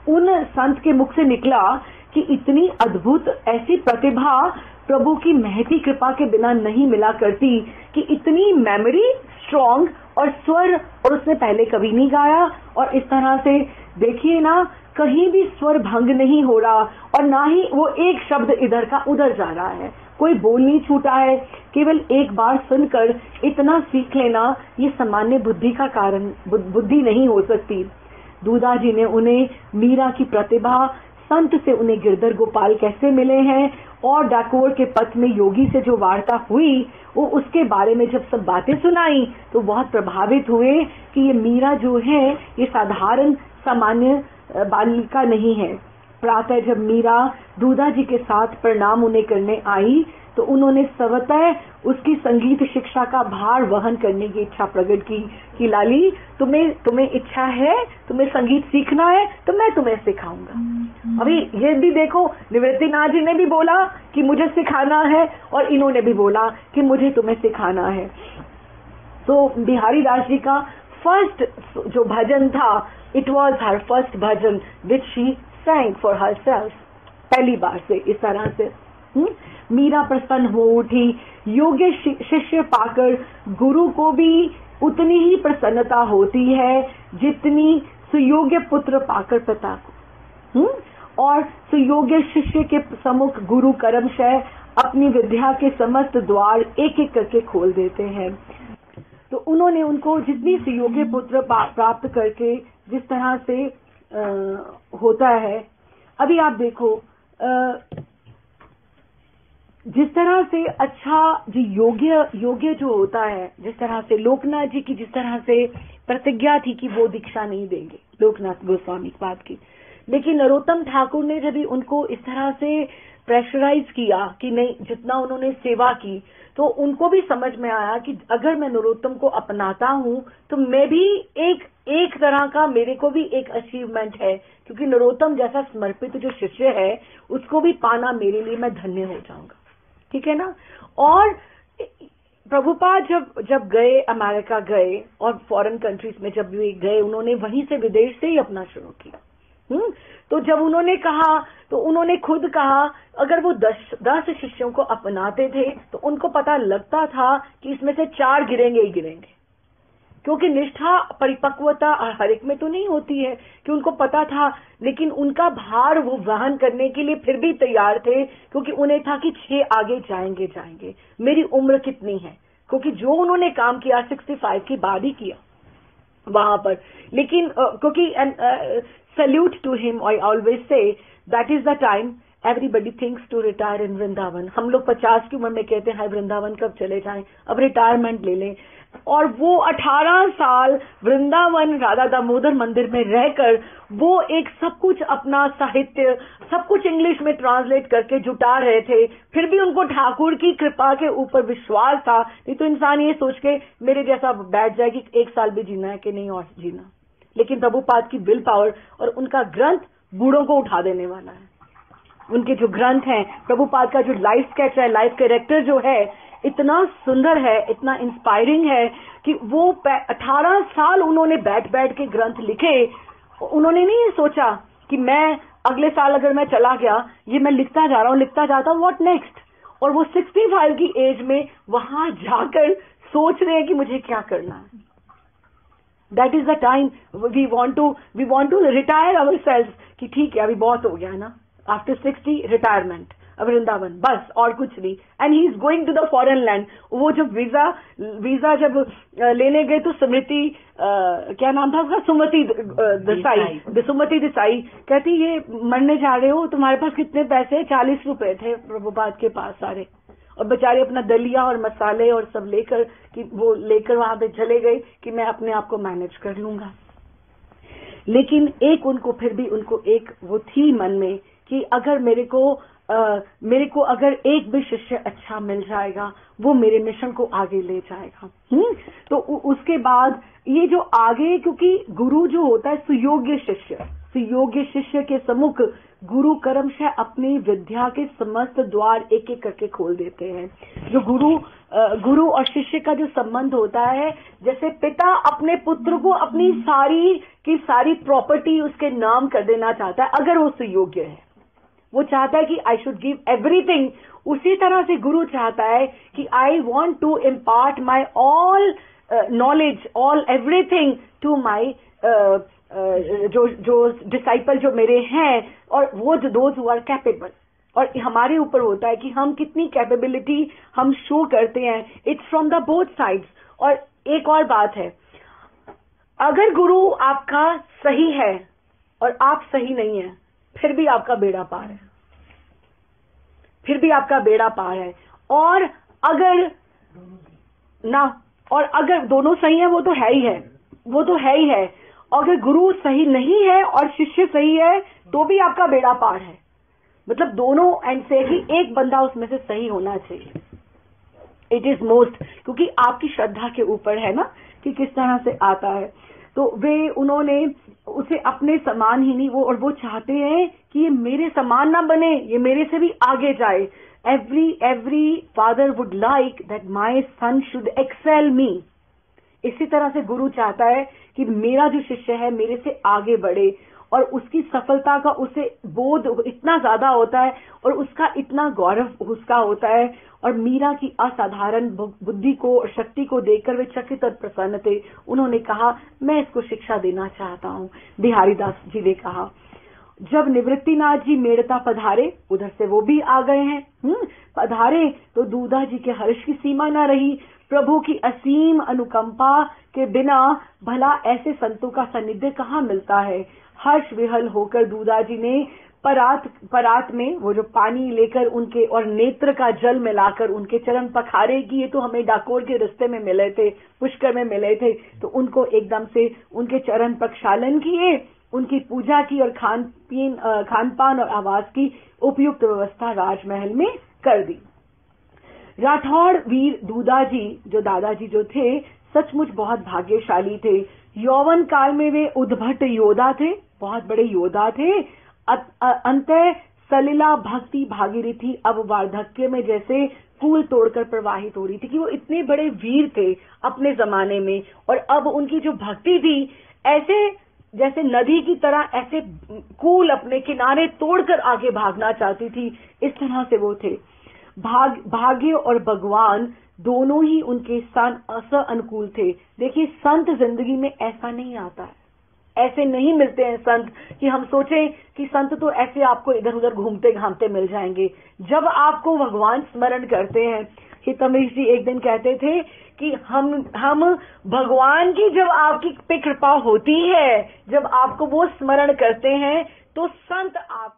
उन संत के मुख से निकला कि इतनी अद्भुत ऐसी प्रतिभा प्रभु की महती कृपा के बिना नहीं मिला करती, कि इतनी मेमोरी स्ट्रॉन्ग और स्वर, और उसने पहले कभी नहीं गाया। और इस तरह से देखिए ना, कहीं भी स्वर भंग नहीं हो रहा और ना ही वो एक शब्द इधर का उधर जा रहा है, कोई बोल नहीं छूटा है। केवल एक बार सुनकर इतना सीख लेना ये सामान्य बुद्धि का कारण बुद्धि नहीं हो सकती। दूधा जी ने उन्हें मीरा की प्रतिभा, संत से उन्हें गिरधर गोपाल कैसे मिले हैं और डाकोर के पथ में योगी से जो वार्ता हुई, वो उसके बारे में जब सब बातें सुनाई तो बहुत प्रभावित हुए कि ये मीरा जो है ये साधारण सामान्य बालिका नहीं है। प्रातः जब मीरा दूधा जी के साथ प्रणाम उन्हें करने आई तो उन्होंने स्वतः उसकी संगीत शिक्षा का भार वहन करने की इच्छा प्रकट की कि लाली, तुम्हें इच्छा है, तुम्हें संगीत सीखना है तो मैं तुम्हें सिखाऊंगा। अभी ये भी देखो, निवृत्तिनाथ जी ने भी बोला कि मुझे सिखाना है और इन्होंने भी बोला कि मुझे तुम्हें सिखाना है। तो बिहारी दास जी का फर्स्ट जो भजन था, it was her first bhajan which she sang for herself, पहली बार से इस तरह से। मीरा प्रसन्न हो उठी। योग्य शिष्य पाकर गुरु को भी उतनी ही प्रसन्नता होती है जितनी सुयोग्य पुत्र पाकर पिता को। और सुयोग्य शिष्य के सम्मुख गुरु कर्मशः अपनी विद्या के समस्त द्वार एक एक करके खोल देते हैं। तो उन्होंने उनको जितनी सुयोग्य पुत्र प्राप्त करके जिस तरह से होता है, अभी आप देखो जिस तरह से अच्छा जो योग्य जो होता है, जिस तरह से लोकनाथ जी की जिस तरह से प्रतिज्ञा थी कि वो दीक्षा नहीं देंगे, लोकनाथ गोस्वामी की बात की, लेकिन नरोत्तम ठाकुर ने जब उनको इस तरह से प्रेशराइज किया कि नहीं, जितना उन्होंने सेवा की तो उनको भी समझ में आया कि अगर मैं नरोत्तम को अपनाता हूं तो मैं भी एक तरह का, मेरे को भी एक अचीवमेंट है, क्योंकि नरोत्तम जैसा समर्पित जो शिष्य है उसको भी पाना मेरे लिए मैं धन्य हो जाऊंगा। ठीक है ना। और प्रभुपाद जब गए, अमेरिका गए और फॉरेन कंट्रीज में जब वे गए, उन्होंने वहीं से विदेश से ही अपना शुरू किया। तो जब उन्होंने कहा तो उन्होंने खुद कहा अगर वो 10 शिष्यों को अपनाते थे तो उनको पता लगता था कि इसमें से 4 गिरेंगे ही गिरेंगे, क्योंकि निष्ठा परिपक्वता हर एक में तो नहीं होती है कि उनको पता था, लेकिन उनका भार वो वहन करने के लिए फिर भी तैयार थे, क्योंकि उन्हें था कि 6 आगे जाएंगे। मेरी उम्र कितनी है, क्योंकि जो उन्होंने काम किया 65 के बाद ही किया वहां पर। लेकिन क्योंकि salute to him, I always say that is the time everybody thinks to retire in Vrindavan. हम लोग 50 की उम्र में कहते हैं वृंदावन कब चले जाएं, अब रिटायरमेंट ले लें। और वो 18 साल वृंदावन राधा दामोदर मंदिर में रहकर वो एक सब कुछ अपना साहित्य सब कुछ इंग्लिश में ट्रांसलेट करके जुटा रहे थे। फिर भी उनको ठाकुर की कृपा के ऊपर विश्वास था। नहीं तो इंसान ये सोच के मेरे जैसा बैठ जाए कि 1 साल भी जीना है कि नहीं और जीना। लेकिन प्रभुपाद की विल पावर और उनका ग्रंथ बूढ़ों को उठा देने वाला है। उनके जो ग्रंथ हैं, प्रभुपाद का जो लाइफ स्केच है, लाइफ कैरेक्टर जो है, इतना सुंदर है, इतना इंस्पायरिंग है कि वो 18 साल उन्होंने बैठ के ग्रंथ लिखे। उन्होंने नहीं सोचा कि मैं अगले साल अगर मैं चला गया, ये मैं लिखता जाता हूँ व्हाट नेक्स्ट। और वो 65 की एज में वहां जाकर सोच रहे हैं कि मुझे क्या करना है। That is the time we want to retire ourselves कि ठीक है अभी बहुत हो गया है ना, after 60 रिटायरमेंट, अब वृंदावन बस और कुछ नहीं। And he is going to the foreign land. वो जब वीजा जब लेने गए तो स्मृति क्या नाम था उसका, सुमति देसाई कहती ये मरने जा रहे हो, तुम्हारे पास कितने पैसे? 40 रुपए थे प्रभुपाद के पास सारे। और बेचारे अपना दलिया और मसाले और सब लेकर कि वो लेकर वहां पे चले गए कि मैं अपने आप को मैनेज कर लूंगा। लेकिन एक उनको फिर भी उनको एक वो थी मन में कि अगर मेरे को अगर एक भी शिष्य अच्छा मिल जाएगा वो मेरे मिशन को आगे ले जाएगा। तो उसके बाद ये जो आगे, क्योंकि गुरु जो होता है सुयोग्य शिष्य के सम्मुख गुरु क्रमशः अपनी विद्या के समस्त द्वार एक एक करके खोल देते हैं। जो गुरु और शिष्य का जो संबंध होता है, जैसे पिता अपने पुत्र को अपनी सारी की सारी प्रॉपर्टी उसके नाम कर देना चाहता है अगर वो सुयोग्य है, वो चाहता है कि आई शुड गिव एवरीथिंग, उसी तरह से गुरु चाहता है कि I want to impart my all knowledge, all everything to my जो डिसाइपल जो मेरे हैं, और वो दोज हु आर कैपेबल। और हमारे ऊपर होता है कि हम कितनी कैपेबिलिटी हम शो करते हैं। It's from the both sides. और एक और बात है, अगर गुरु आपका सही है और आप सही नहीं है, फिर भी आपका बेड़ा पार है, फिर भी आपका बेड़ा पार है। और अगर दोनों सही है, वो तो है ही है, वो तो है ही है। अगर गुरु सही नहीं है और शिष्य सही है तो भी आपका बेड़ा पार है। मतलब दोनों एंड से ही एक बंदा उसमें से सही होना चाहिए। इट इज मोस्ट, क्योंकि आपकी श्रद्धा के ऊपर है ना कि किस तरह से आता है। तो उन्होंने उसे अपने समान ही नहीं, वो चाहते हैं कि ये मेरे समान ना बने, ये मेरे से भी आगे जाए। Every father would like that my son should excel me. इसी तरह से गुरु चाहता है कि मेरा जो शिष्य है मेरे से आगे बढ़े, और उसकी सफलता का उसे बोध इतना ज्यादा होता है और उसका इतना गौरव उसका होता है। और मीरा की असाधारण बुद्धि को और शक्ति को देखकर वे चकित और प्रसन्न थे। उन्होंने कहा, मैं इसको शिक्षा देना चाहता हूँ। बिहारी दास जी ने कहा, जब निवृत्तिनाथ जी मेड़ता पधारे, उधर से वो भी आ गए हैं, पधारे तो दूधा जी के हर्ष की सीमा न रही। प्रभु की असीम अनुकंपा के बिना भला ऐसे संतों का सानिध्य कहाँ मिलता है। हर्ष विहल होकर दूधा जी ने परात में वो जो पानी लेकर उनके और नेत्र का जल मिलाकर उनके चरण पखारे की। ये तो हमें डाकोर के रास्ते में मिले थे, पुष्कर में मिले थे। तो उनको एकदम से उनके चरण प्रक्षालन किए, उनकी पूजा की और खान पान और आवास की उपयुक्त व्यवस्था राजमहल में कर दी। राठौड़ वीर दूधा जी, जो दादाजी जो थे, सचमुच बहुत भाग्यशाली थे। यौवन काल में वे उद्भट योद्धा थे, बहुत बड़े योद्धा थे। अंतः सलिला भक्ति भागीरथी अब वार्धक्य में जैसे फूल तोड़कर प्रवाहित हो रही थी, कि वो इतने बड़े वीर थे अपने जमाने में, और अब उनकी जो भक्ति थी ऐसे जैसे नदी की तरह ऐसे कूल अपने किनारे तोड़कर आगे भागना चाहती थी। इस तरह से वो थे। भाग्य और भगवान दोनों ही उनके अनुकूल थे। देखिए, संत जिंदगी में ऐसा नहीं आता है, ऐसे नहीं मिलते हैं संत कि हम सोचें कि संत तो ऐसे आपको इधर उधर घूमते घामते मिल जाएंगे। जब आपको भगवान स्मरण करते हैं, हितमेश जी एक दिन कहते थे कि हम भगवान की जब आपकी पे कृपा होती है, जब आपको वो स्मरण करते हैं, तो संत आप